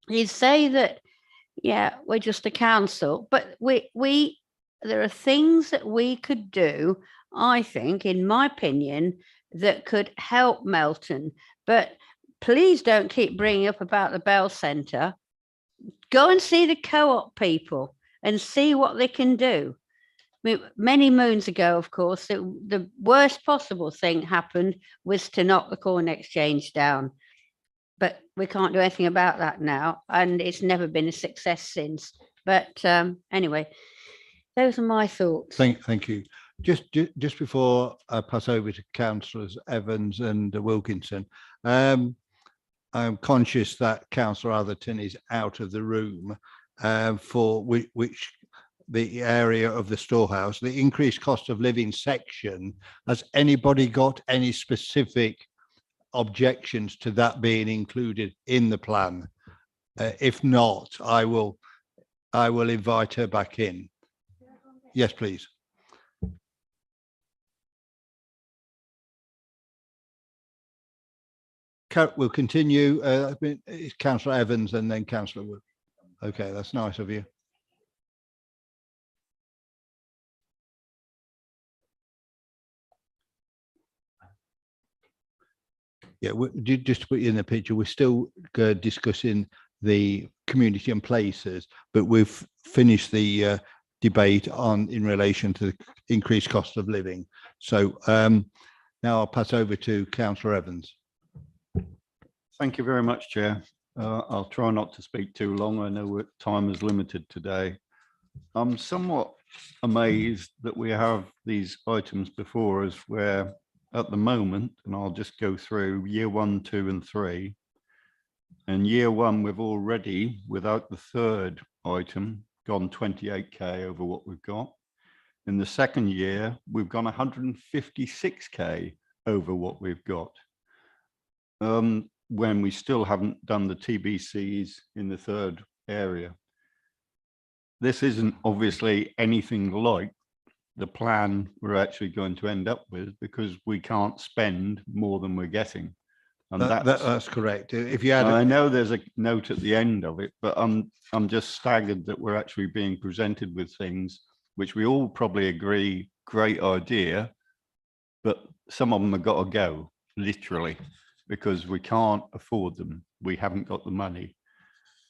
you say that, yeah, we're just a council, but there are things that we could do, I think, in my opinion, that could help Melton. But please don't keep bringing up about the Bell Centre. Go and see the co-op people and see what they can do. I mean, many moons ago, of course, the worst possible thing happened was to knock the Corn Exchange down. But we can't do anything about that now, and it's never been a success since. But anyway, Those are my thoughts. Thank you. Just before I pass over to councillors Evans and Wilkinson, I'm conscious that Councillor Atherton is out of the room for which the area of the storehouse, the increased cost of living section. Has anybody got any specific objections to that being included in the plan? If not, I will invite her back in. Yes, please. We'll continue. It's Councillor Evans and then Councillor Wood. Okay, that's nice of you. Yeah, just to put you in the picture, we're still discussing the community and places, but we've finished the debate in relation to the increased cost of living. So now I'll pass over to Councillor Evans. Thank you very much, Chair. I'll try not to speak too long. I know time is limited today. I'm somewhat amazed that we have these items before us where at the moment, and I'll just go through year 1, 2 and 3. And year 1, we've already, without the third item, gone 28k over what we've got. In the second year, we've gone 156k over what we've got. When we still haven't done the TBCs in the third area. This isn't obviously anything like the plan we're actually going to end up with, because we can't spend more than we're getting. And that's correct. If you had, I know there's a note at the end of it, but I'm just staggered that we're actually being presented with things which we all probably agree, great idea, but some of them have got to go, literally, because we can't afford them. We haven't got the money.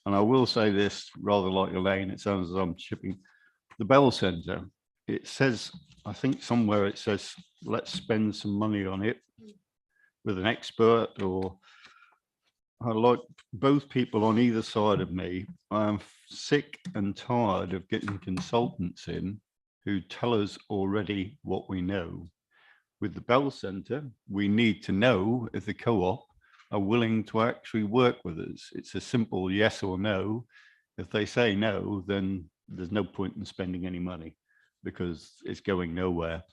And I will say this, rather like Elaine, it sounds as I'm chipping. The Bell Centre, it says, I think somewhere it says, let's spend some money on it with an expert, or I like both people on either side of me. I'm sick and tired of getting consultants in who tell us already what we know. With the Bell Centre, we need to know if the co-op are willing to actually work with us. It's a simple yes or no. If they say no, then there's no point in spending any money because it's going nowhere.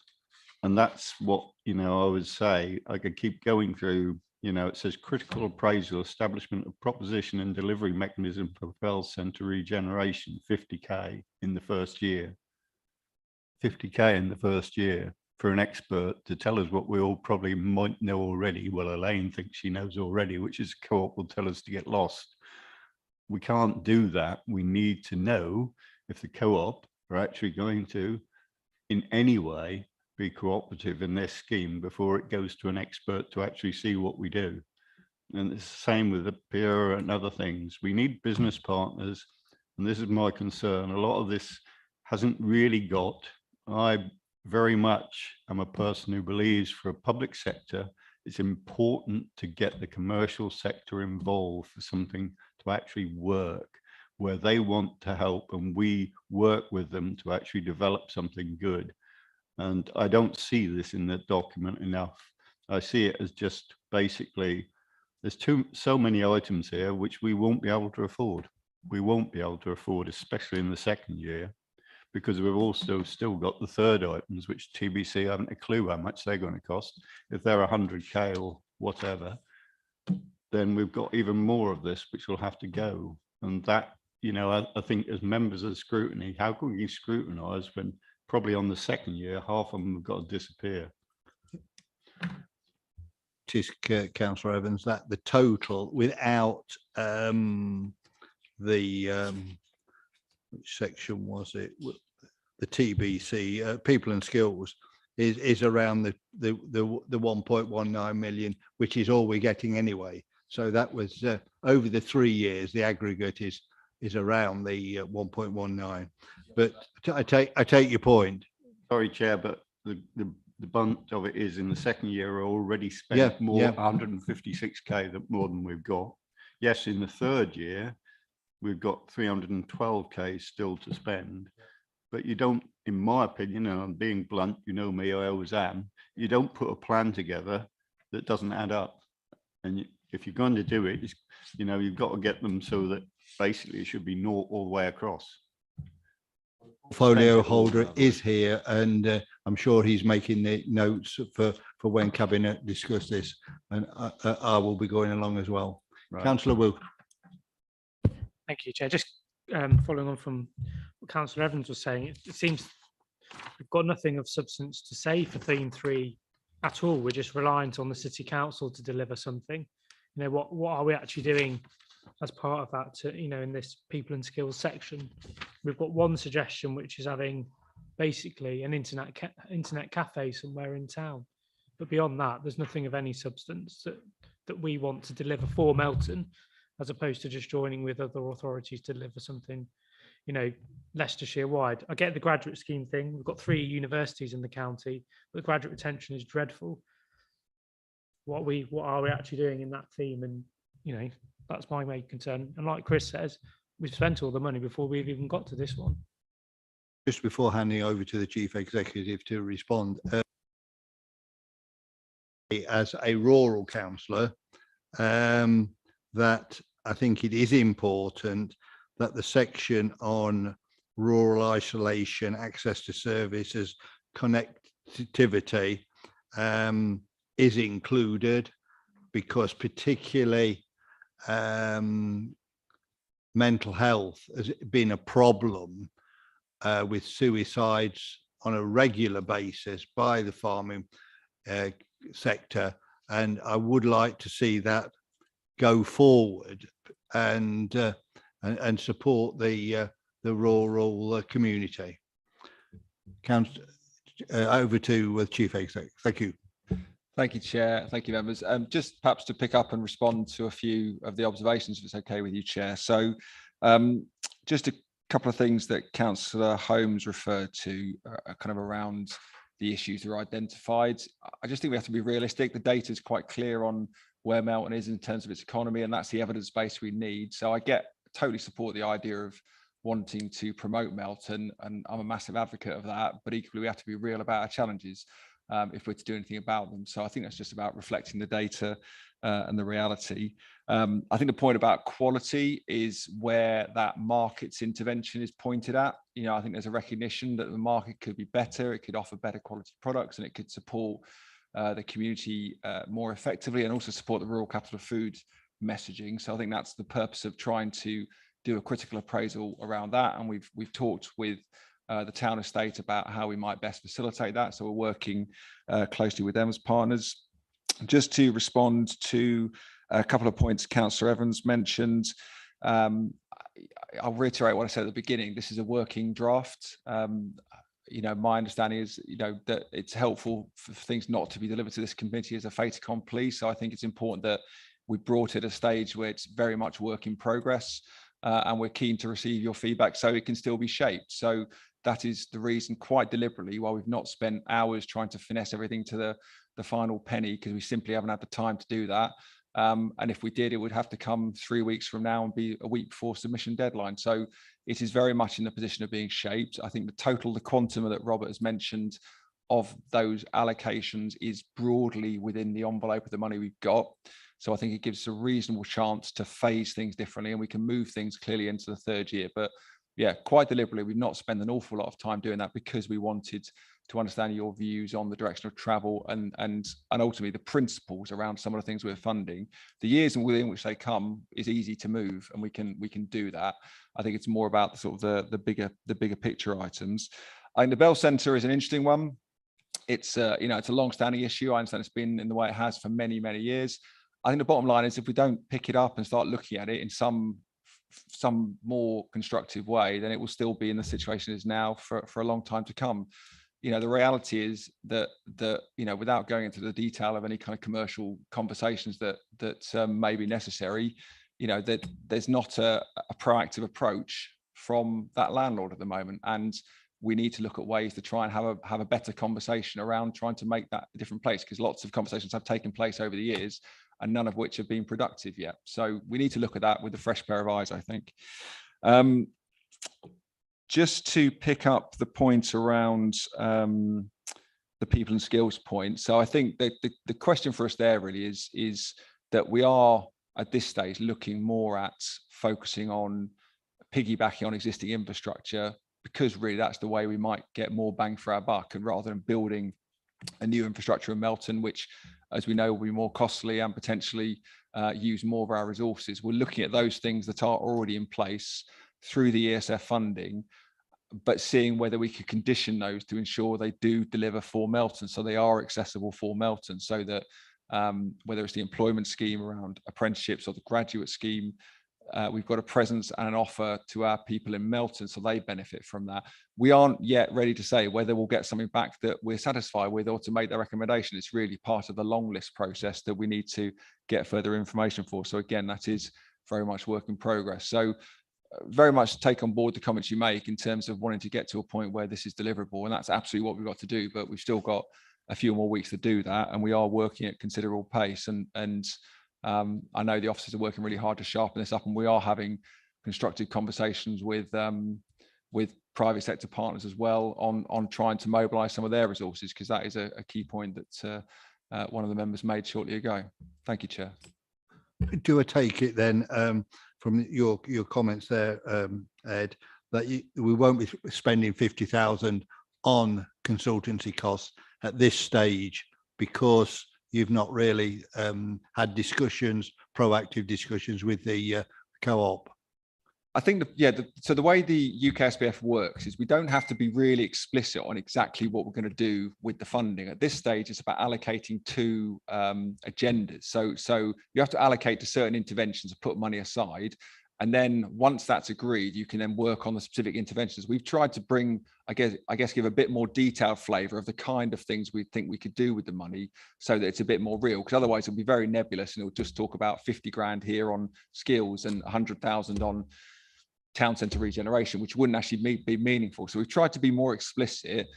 And that's what, you know, I would say, I could keep going through, you know, it says critical appraisal, establishment of proposition and delivery mechanism for Bell Centre regeneration, 50k in the first year. 50k in the first year for an expert to tell us what we all probably might know already. Well, Elaine thinks she knows already, which is co-op will tell us to get lost. We can't do that. We need to know if the co-op are actually going to, in any way, be cooperative in this scheme before it goes to an expert to actually see what we do. And it's the same with the peer and other things. We need business partners, and this is my concern. A lot of this hasn't really got, I very much am a person who believes for a public sector, it's important to get the commercial sector involved for something to actually work, where they want to help and we work with them to actually develop something good. And I don't see this in the document enough. I see it as just basically, there's so many items here which we won't be able to afford. We won't be able to afford, especially in the second year, because we've also still got the third items, which TBC haven't a clue how much they're going to cost. If they're 100k or whatever, then we've got even more of this, which will have to go. And that, you know, I think as members of scrutiny, how can we scrutinise when probably on the second year, half of them have got to disappear? It is Councillor Evans that the total without which section was it? The TBC, people and skills, is around the 1.19 million, which is all we're getting anyway. So that was over the 3 years. The aggregate is around the 1.19. But I take your point. Sorry, Chair, but the bunch of it is in the second year already spent more, 156k more than we've got. Yes, in the third year, we've got 312k still to spend, but you don't in my opinion, and I'm being blunt, you know me, I always am, you don't put a plan together that doesn't add up. And if you're going to do it, you know, you've got to get them so that basically it should be naught all the way across. Portfolio holder is here, and I'm sure he's making the notes for when Cabinet discuss this, and I will be going along as well. Right. Councillor Wu. Thank you, Chair. Just following on from what Councillor Evans was saying, it seems we've got nothing of substance to say for theme 3 at all. We're just reliant on the City Council to deliver something. You know, what are we actually doing as part of that to, you know, in this people and skills section? We've got one suggestion, which is having basically an internet cafe somewhere in town. But beyond that, there's nothing of any substance that we want to deliver for Melton, as opposed to just joining with other authorities to deliver something, you know, Leicestershire wide. I get the graduate scheme thing. We've got 3 universities in the county, but graduate retention is dreadful. What are we actually doing in that theme? And, you know, that's my main concern. And like Chris says, we've spent all the money before we've even got to this one. Just before handing over to the Chief Executive to respond, as a rural councillor, that I think it is important that the section on rural isolation, access to services, connectivity is included, because particularly mental health has been a problem with suicides on a regular basis by the farming sector, and I would like to see that go forward and support the rural community. Over to the Chief Executive. Thank you. Thank you, Chair. Thank you, members. Just perhaps to pick up and respond to a few of the observations, if it's okay with you, Chair. So just a couple of things that Councillor Holmes referred to kind of around the issues that are identified. I just think we have to be realistic. The data is quite clear on where Melton is in terms of its economy, and that's the evidence base we need. So I totally support the idea of wanting to promote Melton, and I'm a massive advocate of that, but equally we have to be real about our challenges if we're to do anything about them. So I think that's just about reflecting the data and the reality. I think the point about quality is where that market's intervention is pointed at. You know, I think there's a recognition that the market could be better, it could offer better quality products, and it could support the community more effectively, and also support the rural capital of food messaging. So I think that's the purpose of trying to do a critical appraisal around that, and we've talked with the town estate about how we might best facilitate that. So we're working closely with them as partners. Just to respond to a couple of points Councillor Evans mentioned, I'll reiterate what I said at the beginning. This is a working draft. You know, my understanding is, you know, that it's helpful for things not to be delivered to this committee as a fait accompli. So I think it's important that we brought it at a stage where it's very much work in progress, and we're keen to receive your feedback so it can still be shaped. So that is the reason, quite deliberately, why we've not spent hours trying to finesse everything to the final penny, because we simply haven't had the time to do that. And if we did, it would have to come 3 weeks from now and be a week before submission deadline. So it is very much in the position of being shaped. I think the quantum that Robert has mentioned of those allocations is broadly within the envelope of the money we've got. So I think it gives a reasonable chance to phase things differently, and we can move things clearly into the 3rd year. But yeah, quite deliberately, we've not spent an awful lot of time doing that, because we wanted to understand your views on the direction of travel and ultimately the principles around some of the things we're funding. The years within which they come is easy to move, and we can do that. I think it's more about the sort of the bigger picture items. I think the Bell Centre is an interesting one. It's you know, it's a long-standing issue. I understand it's been in the way it has for many years. I think the bottom line is, if we don't pick it up and start looking at it in some more constructive way, then it will still be in the situation it is now for a long time to come. You know, the reality is that you know, without going into the detail of any kind of commercial conversations that may be necessary, you know, that there's not a proactive approach from that landlord at the moment, and we need to look at ways to try and have a better conversation around trying to make that a different place, because lots of conversations have taken place over the years, and none of which have been productive yet. So we need to look at that with a fresh pair of eyes, I think. just to pick up the point around the people and skills point. So I think that the question for us there really is that we are at this stage looking more at focusing on piggybacking on existing infrastructure, because really that's the way we might get more bang for our buck, and rather than building a new infrastructure in Melton, which, as we know, will be more costly and potentially use more of our resources. We're looking at those things that are already in place through the ESF funding, but seeing whether we could condition those to ensure they do deliver for Melton, so they are accessible for Melton, so that whether it's the employment scheme around apprenticeships or the graduate scheme, we've got a presence and an offer to our people in Melton, so they benefit from that. We aren't yet ready to say whether we'll get something back that we're satisfied with or to make the recommendation. It's really part of the long list process that we need to get further information for. So again, that is very much work in progress. So very much take on board the comments you make in terms of wanting to get to a point where this is deliverable, and that's absolutely what we've got to do, but we've still got a few more weeks to do that, and we are working at considerable pace, and I know the officers are working really hard to sharpen this up, and we are having constructive conversations with private sector partners as well on trying to mobilize some of their resources, because that is a key point that one of the members made shortly ago. Thank you, Chair. Do I take it then from your comments there, Ed, that we won't be spending 50,000 on consultancy costs at this stage, because you've not really had discussions, proactive discussions with the co-op? I think, so the way the UK SPF works is we don't have to be really explicit on exactly what we're going to do with the funding. At this stage, it's about allocating to agendas. So you have to allocate to certain interventions and put money aside. And then once that's agreed, you can then work on the specific interventions. We've tried to bring, I guess, give a bit more detailed flavour of the kind of things we think we could do with the money, so that it's a bit more real, because otherwise it'll be very nebulous and it'll just talk about 50 grand here on skills and 100,000 on town centre regeneration, which wouldn't actually be meaningful. So we've tried to be more explicit.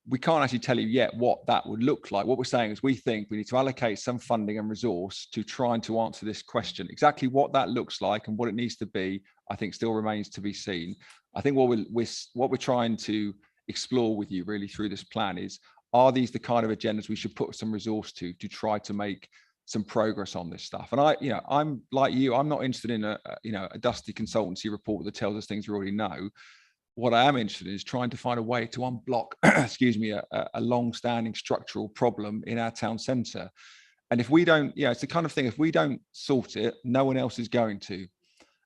We can't actually tell you yet what that would look like. What we're saying is we think we need to allocate some funding and resource to trying to answer this question. Exactly what that looks like and what it needs to be, I think still remains to be seen. I think what we're trying to explore with you really through this plan is, are these the kind of agendas we should put some resource to try to make some progress on this stuff? And I'm like you, I'm not interested in a dusty consultancy report that tells us things we already know. What I am interested in is trying to find a way to unblock, excuse me, a long-standing structural problem in our town centre. And if we don't, it's the kind of thing, if we don't sort it, no one else is going to.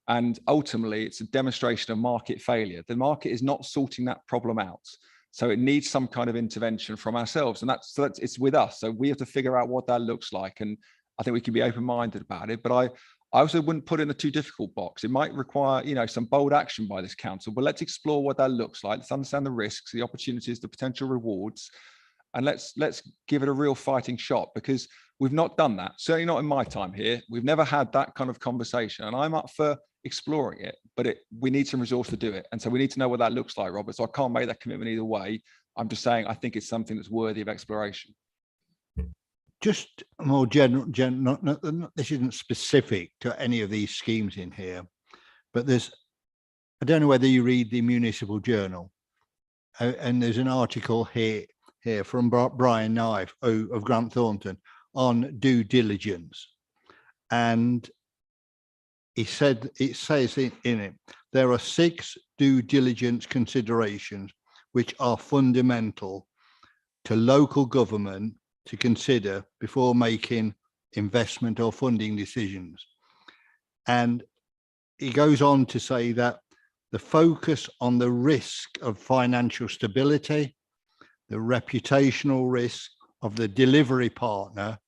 And ultimately, it's a demonstration of market failure. The market is not sorting that problem out. So it needs some kind of intervention from ourselves, and that's it's with us. So we have to figure out what that looks like. And I think we can be open-minded about it, but I also wouldn't put it in a too difficult box. It might require, some bold action by this council, but let's explore what that looks like. Let's understand the risks, the opportunities, the potential rewards, and let's give it a real fighting shot, because we've not done that. Certainly not in my time here. We've never had that kind of conversation, and I'm up for exploring it, but we need some resource to do it. And so we need to know what that looks like, Robert. So I can't make that commitment either way. I'm just saying, I think it's something that's worthy of exploration. Just more general, this isn't specific to any of these schemes in here, but I don't know whether you read the Municipal Journal, and there's an article here from Brian Knife of Grant Thornton on due diligence. And it says in it, there are 6 due diligence considerations which are fundamental to local government to consider before making investment or funding decisions. And he goes on to say that the focus on the risk of financial stability, the reputational risk of the delivery partner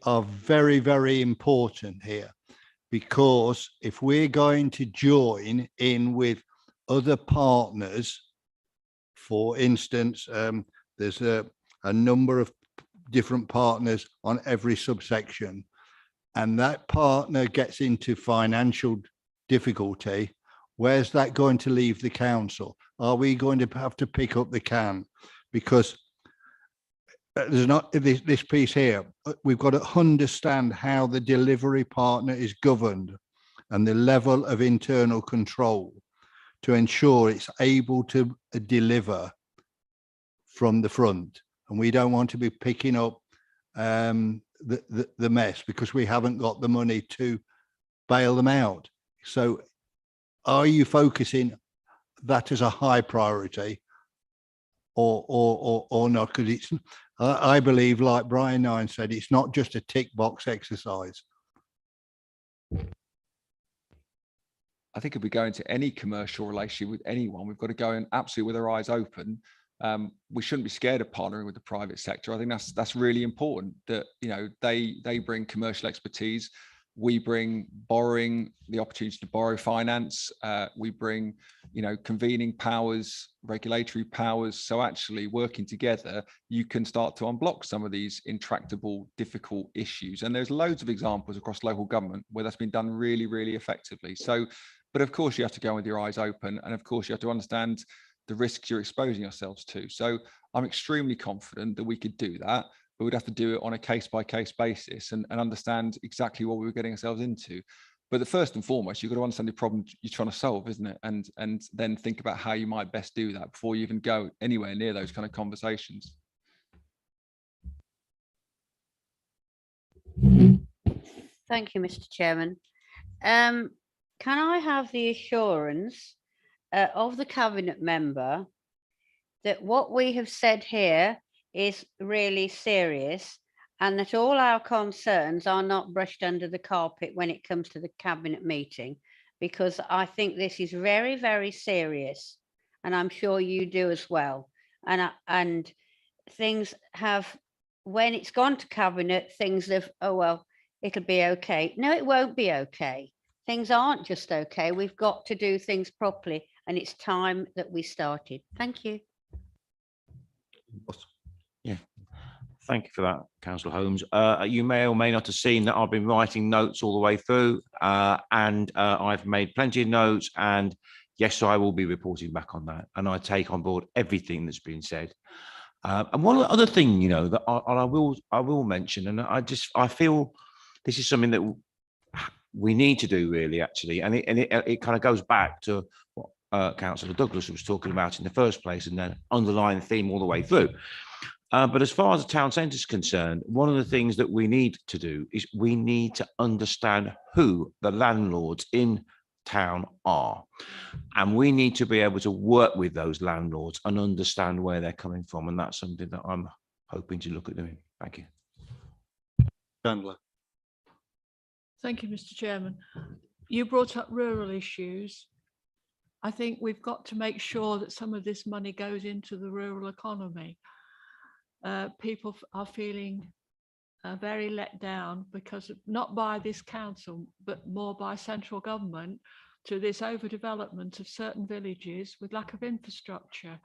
are very, very important here. Because if we're going to join in with other partners, for instance, there's a number of different partners on every subsection, and that partner gets into financial difficulty, where's that going to leave the council? Are we going to have to pick up the can? Because there's not this piece here. We've got to understand how the delivery partner is governed and the level of internal control to ensure it's able to deliver from the front. And we don't want to be picking up the mess because we haven't got the money to bail them out. So are you focusing that as a high priority or not? Because it's, I believe, like Brian Nine said, it's not just a tick box exercise. I think if we go into any commercial relationship with anyone, we've got to go in absolutely with our eyes open. We shouldn't be scared of partnering with the private sector. I think that's really important, that, you know, they bring commercial expertise. We bring borrowing, the opportunity to borrow finance. We bring, you know, convening powers, regulatory powers. So actually working together, you can start to unblock some of these intractable, difficult issues. And there's loads of examples across local government where that's been done really, really effectively. So, but of course you have to go with your eyes open. And of course you have to understand the risks you're exposing yourselves to. So I'm extremely confident that we could do that, but we'd have to do it on a case-by-case basis and understand exactly what we were getting ourselves into. But the first and foremost, you've got to understand the problem you're trying to solve, isn't it? And then think about how you might best do that before you even go anywhere near those kind of conversations. Thank you, Mr. Chairman. Can I have the assurance of the Cabinet member that what we have said here is really serious and that all our concerns are not brushed under the carpet when it comes to the Cabinet meeting? Because I think this is very, very serious, and I'm sure you do as well. And things have, when it's gone to Cabinet, things have, oh, well, it'll be okay. No, it won't be okay. Things aren't just okay. We've got to do things properly, and it's time that we started. Thank you. Yeah, thank you for that, Councillor Holmes. You may or may not have seen that I've been writing notes all the way through, and I've made plenty of notes, and yes, I will be reporting back on that, and I take on board everything that's been said. And one other thing, you know, that I will mention, and I feel this is something that we need to do really, actually, and it kind of goes back to what Councillor Douglas was talking about in the first place, and then underlying theme all the way through. But as far as the town centre is concerned, one of the things that we need to do is we need to understand who the landlords in town are, and we need to be able to work with those landlords and understand where they're coming from, and that's something that I'm hoping to look at doing. Thank you. Chandler. Thank you, Mr. Chairman. You brought up rural issues. I think we've got to make sure that some of this money goes into the rural economy. People are feeling very let down because not by this council, but more by central government, to this overdevelopment of certain villages with lack of infrastructure.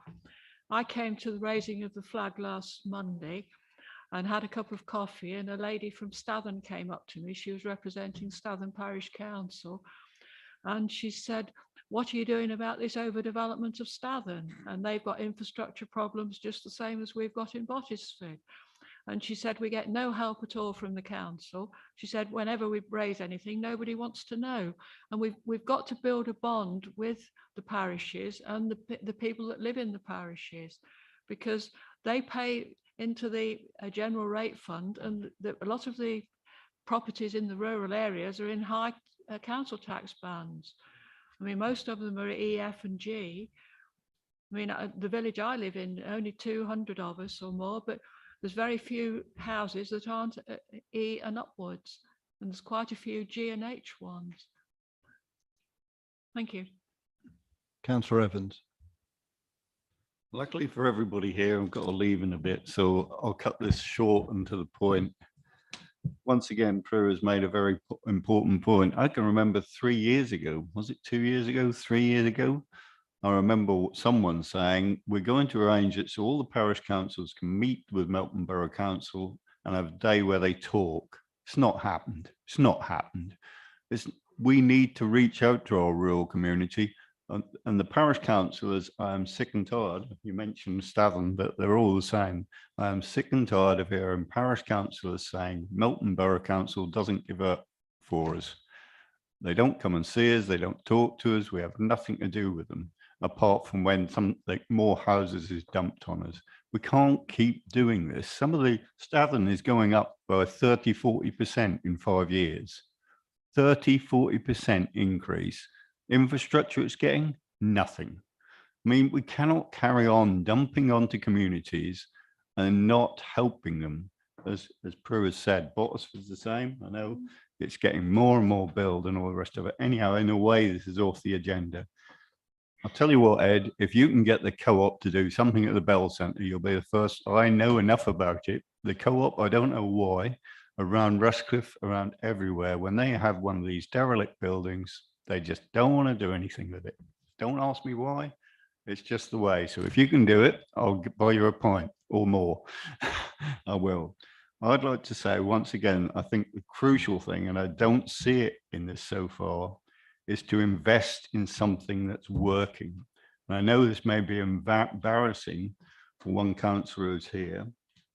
I came to the raising of the flag last Monday and had a cup of coffee, and a lady from Statham came up to me. She was representing Statham Parish Council, and she said, "What are you doing about this overdevelopment of Statham? And they've got infrastructure problems just the same as we've got in Bottisford." And she said, "We get no help at all from the council." She said, "Whenever we raise anything, nobody wants to know." And we've got to build a bond with the parishes and the people that live in the parishes, because they pay into the general rate fund, and a lot of the properties in the rural areas are in high council tax bands. I mean, most of them are E, F and G. I mean, the village I live in, only 200 of us or more, but there's very few houses that aren't E and upwards, and there's quite a few G and H ones. Thank you. Councillor Evans. Luckily for everybody here, I've got to leave in a bit, so I'll cut this short and to the point. Once again, Prue has made a very important point. I can remember 3 years ago, was it 2 years ago, 3 years ago? I remember someone saying, we're going to arrange it so all the parish councils can meet with Melton Borough Council and have a day where they talk. It's not happened. It's not happened. We need to reach out to our rural community. And the parish councillors, I am sick and tired. You mentioned Statham, but they're all the same. I am sick and tired of hearing parish councillors saying Melton Borough Council doesn't give up for us. They don't come and see us. They don't talk to us. We have nothing to do with them, apart from when more houses is dumped on us. We can't keep doing this. Some of the Stavern is going up by 30, 40% in 5 years. 30, 40% increase. Infrastructure it's getting nothing. I mean, we cannot carry on dumping onto communities and not helping them. As Prue has said, Bottisford's the same. I know it's getting more and more build and all the rest of it. Anyhow, in a way, this is off the agenda. I'll tell you what, Ed, if you can get the co-op to do something at the Bell Centre, you'll be the first. I know enough about it. The co-op, I don't know why, around Rushcliffe, around everywhere, when they have one of these derelict buildings, they just don't want to do anything with it. Don't ask me why. It's just the way. So if you can do it, I'll buy you a pint or more. I will. I'd like to say once again, I think the crucial thing, and I don't see it in this so far, is to invest in something that's working. And I know this may be embarrassing for one councillor who's here,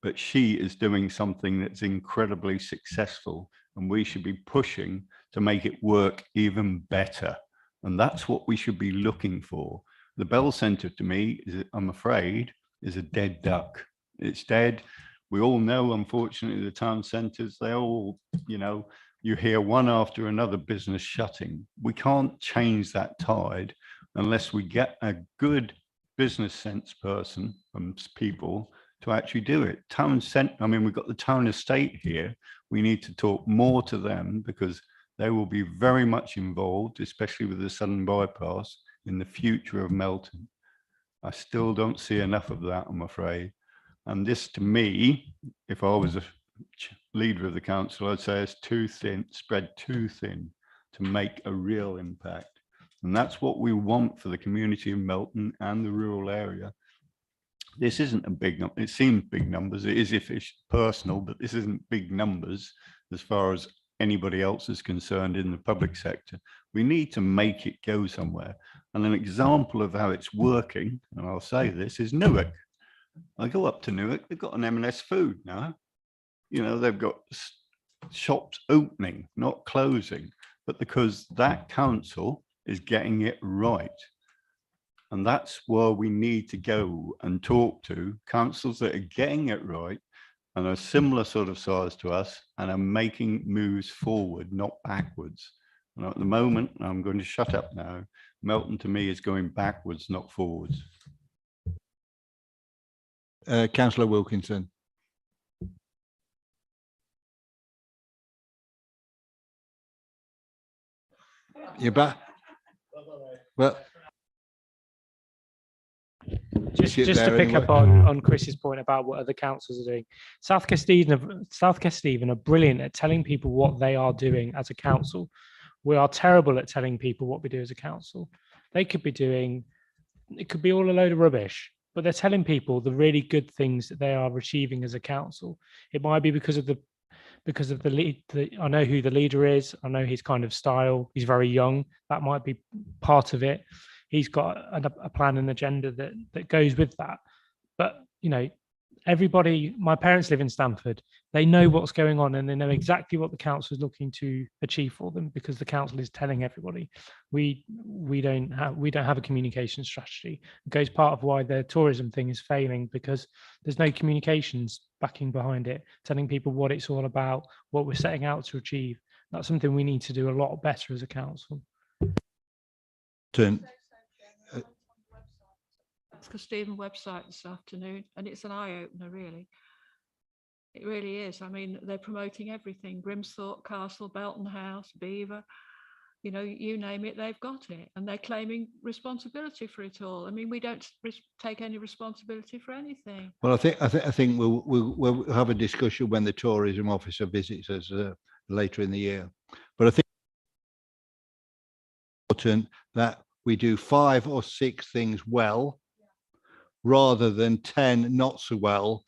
but she is doing something that's incredibly successful, and we should be pushing to make it work even better. And that's what we should be looking for. The Bell Centre, to me, I'm afraid, is a dead duck. It's dead. We all know, unfortunately, the town centres, they all, you hear one after another business shutting. We can't change that tide unless we get a good business sense person and people to actually do it. Town centre, I mean, we've got the town estate here. We need to talk more to them because they will be very much involved, especially with the Southern Bypass, in the future of Melton. I still don't see enough of that, I'm afraid. And this, to me, if I was a leader of the council, I'd say it's too thin, spread too thin to make a real impact. And that's what we want for the community of Melton and the rural area. This isn't a big number. It seems big numbers. It is if it's personal, but this isn't big numbers as far as anybody else is concerned in the public sector. We need to make it go somewhere. And an example of how it's working, and I'll say this, is Newark. I go up to Newark, they've got an M&S food now. They've got shops opening, not closing, but because that council is getting it right. And that's where we need to go and talk to councils that are getting it right and are similar sort of size to us and are making moves forward, not backwards. And at the moment, I'm going to shut up now. Melton to me is going backwards, not forwards. Councillor Wilkinson. You're back. Well, just to pick up on Chris's point about what other councils are doing. South Kesteven are brilliant at telling people what they are doing as a council. We are terrible at telling people what we do as a council. They could be doing, it could be all a load of rubbish, but they're telling people the really good things that they are achieving as a council. It might be because of the lead. I know who the leader is. I know his kind of style. He's very young. That might be part of it. He's got a plan and agenda that goes with that. But everybody, my parents live in Stamford. They know what's going on and they know exactly what the council is looking to achieve for them because the council is telling everybody. We don't have a communication strategy. It goes part of why the tourism thing is failing because there's no communications backing behind it, telling people what it's all about, what we're setting out to achieve. That's something we need to do a lot better as a council. Kesteven website this afternoon, and it's an eye-opener, really. It really is. I mean, they're promoting everything: Grimsthorpe Castle, Belton House, Beaver, you name it, they've got it, and they're claiming responsibility for it all. I mean, we don't take any responsibility for anything. Well, I think we'll have a discussion when the tourism officer visits us later in the year. But I think it's important that we do 5 or 6 things well, rather than 10 not so well.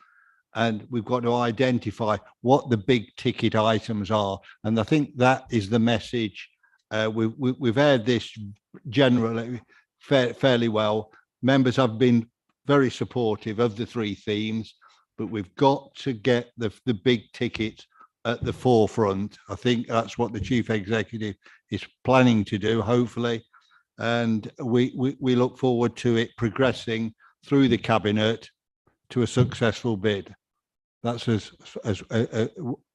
And we've got to identify what the big ticket items are. And I think that is the message. We've heard this generally fairly well. Members have been very supportive of the 3 themes, but we've got to get the big tickets at the forefront. I think that's what the chief executive is planning to do, hopefully. And we look forward to it progressing through the cabinet to a successful bid. That's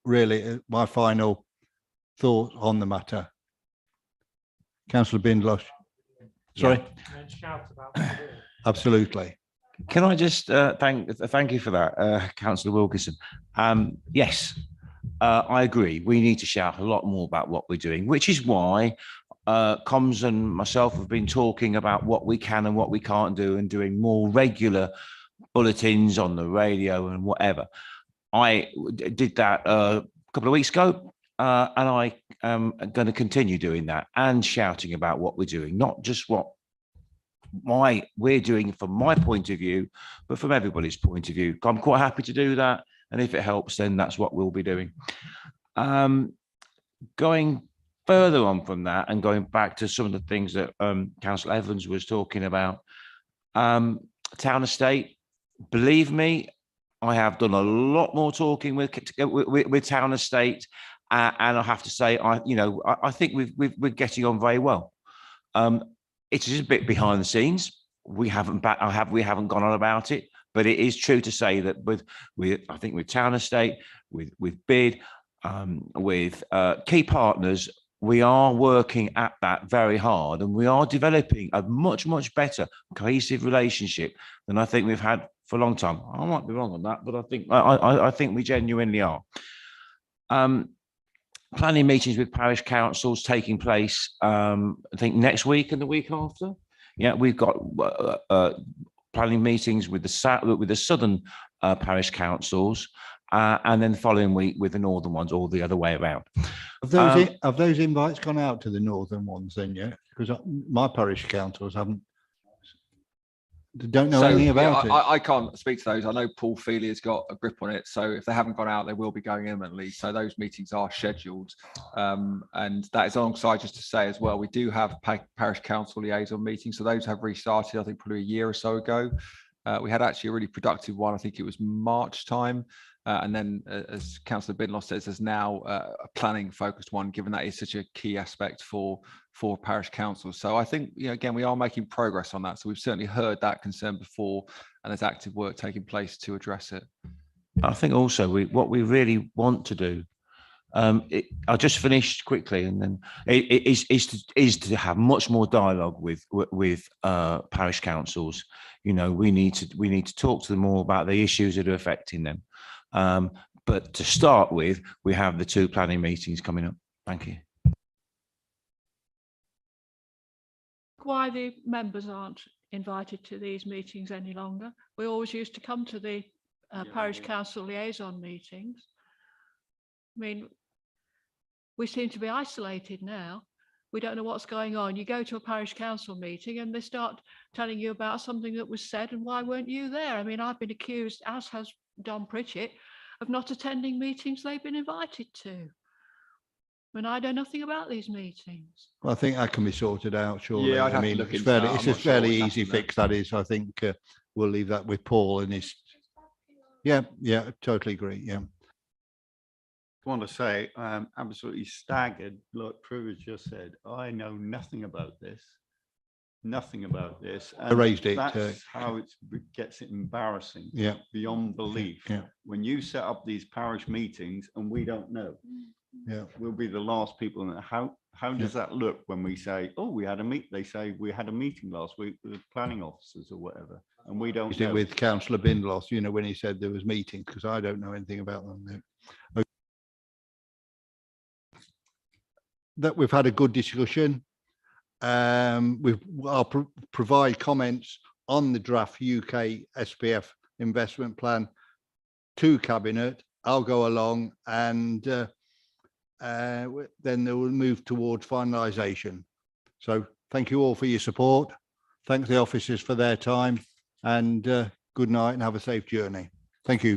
really my final thought on the matter. Councillor Bindloss. Sorry. Yeah. Absolutely. Can I just thank you for that, Councillor Wilkinson? Yes, I agree. We need to shout a lot more about what we're doing, which is why Comms and myself have been talking about what we can and what we can't do, and doing more regular bulletins on the radio and whatever. I did that a couple of weeks ago, and I am going to continue doing that and shouting about what we're doing, not just what we're doing from my point of view, but from everybody's point of view. I'm quite happy to do that, and if it helps, then that's what we'll be doing. Going further on from that and going back to some of the things that Councillor Evans was talking about, town estate, believe me, I have done a lot more talking with town estate, and I have to say, I think we're getting on very well. It is a bit behind the scenes. We haven't gone on about it, but it is true to say that I think with town estate, with bid, with key partners, we are working at that very hard, and we are developing a much better cohesive relationship than I think we've had for a long time. I might be wrong on that, but I think we genuinely are. Planning meetings with parish councils taking place, I think next week and the week after. Yeah, we've got planning meetings with the southern parish councils, and then the following week with the northern ones, or the other way around. Have those invites gone out to the northern ones then yet? Because my parish councils don't know anything about it. I can't speak to those. I know Paul Feely has got a grip on it, so if they haven't gone out, they will be going imminently. So those meetings are scheduled, and that is alongside, just to say as well, we do have parish council liaison meetings. So those have restarted, I think, probably a year or so ago. We had actually a really productive one. I think it was March time. And then, as Councillor Bindloss says, there's now a planning focused one, given that is such a key aspect for parish councils. So I think, again, we are making progress on that. So we've certainly heard that concern before, and there's active work taking place to address it. I think also what we really want to do, I'll just finish quickly, and then it is to have much more dialogue with parish councils. We need to talk to them more about the issues that are affecting them. But to start with, we have the 2 planning meetings coming up. Thank you. Why the members aren't invited to these meetings any longer? We always used to come to the parish council liaison meetings. I mean, we seem to be isolated now. We don't know what's going on. You go to a parish council meeting and they start telling you about something that was said, and why weren't you there? I mean, I've been accused, as has Don Pritchett, of not attending meetings they've been invited to, when I know nothing about these meetings. Well, I think that can be sorted out, surely. Yeah, I'd have I mean, to look it's into that. a fairly easy fix, that is. I think we'll leave that with Paul and his. Yeah, totally agree. Yeah. I want to say I'm absolutely staggered. Like Prue has just said, I know nothing about this. I raised it. That's how it gets embarrassing. Yeah. Beyond belief. Yeah. When you set up these parish meetings and we don't know. Yeah. We'll be the last people. How does that look when we say, oh, we had a meet? They say we had a meeting last week with the planning officers or whatever, and we don't know. With Councillor Bindloss, when he said there was meetings, because I don't know anything about them. That we've had a good discussion. I'll provide comments on the draft UK SPF investment plan to Cabinet. I'll go along, and then they will move towards finalisation. So thank you all for your support. Thank the officers for their time, and good night and have a safe journey. Thank you.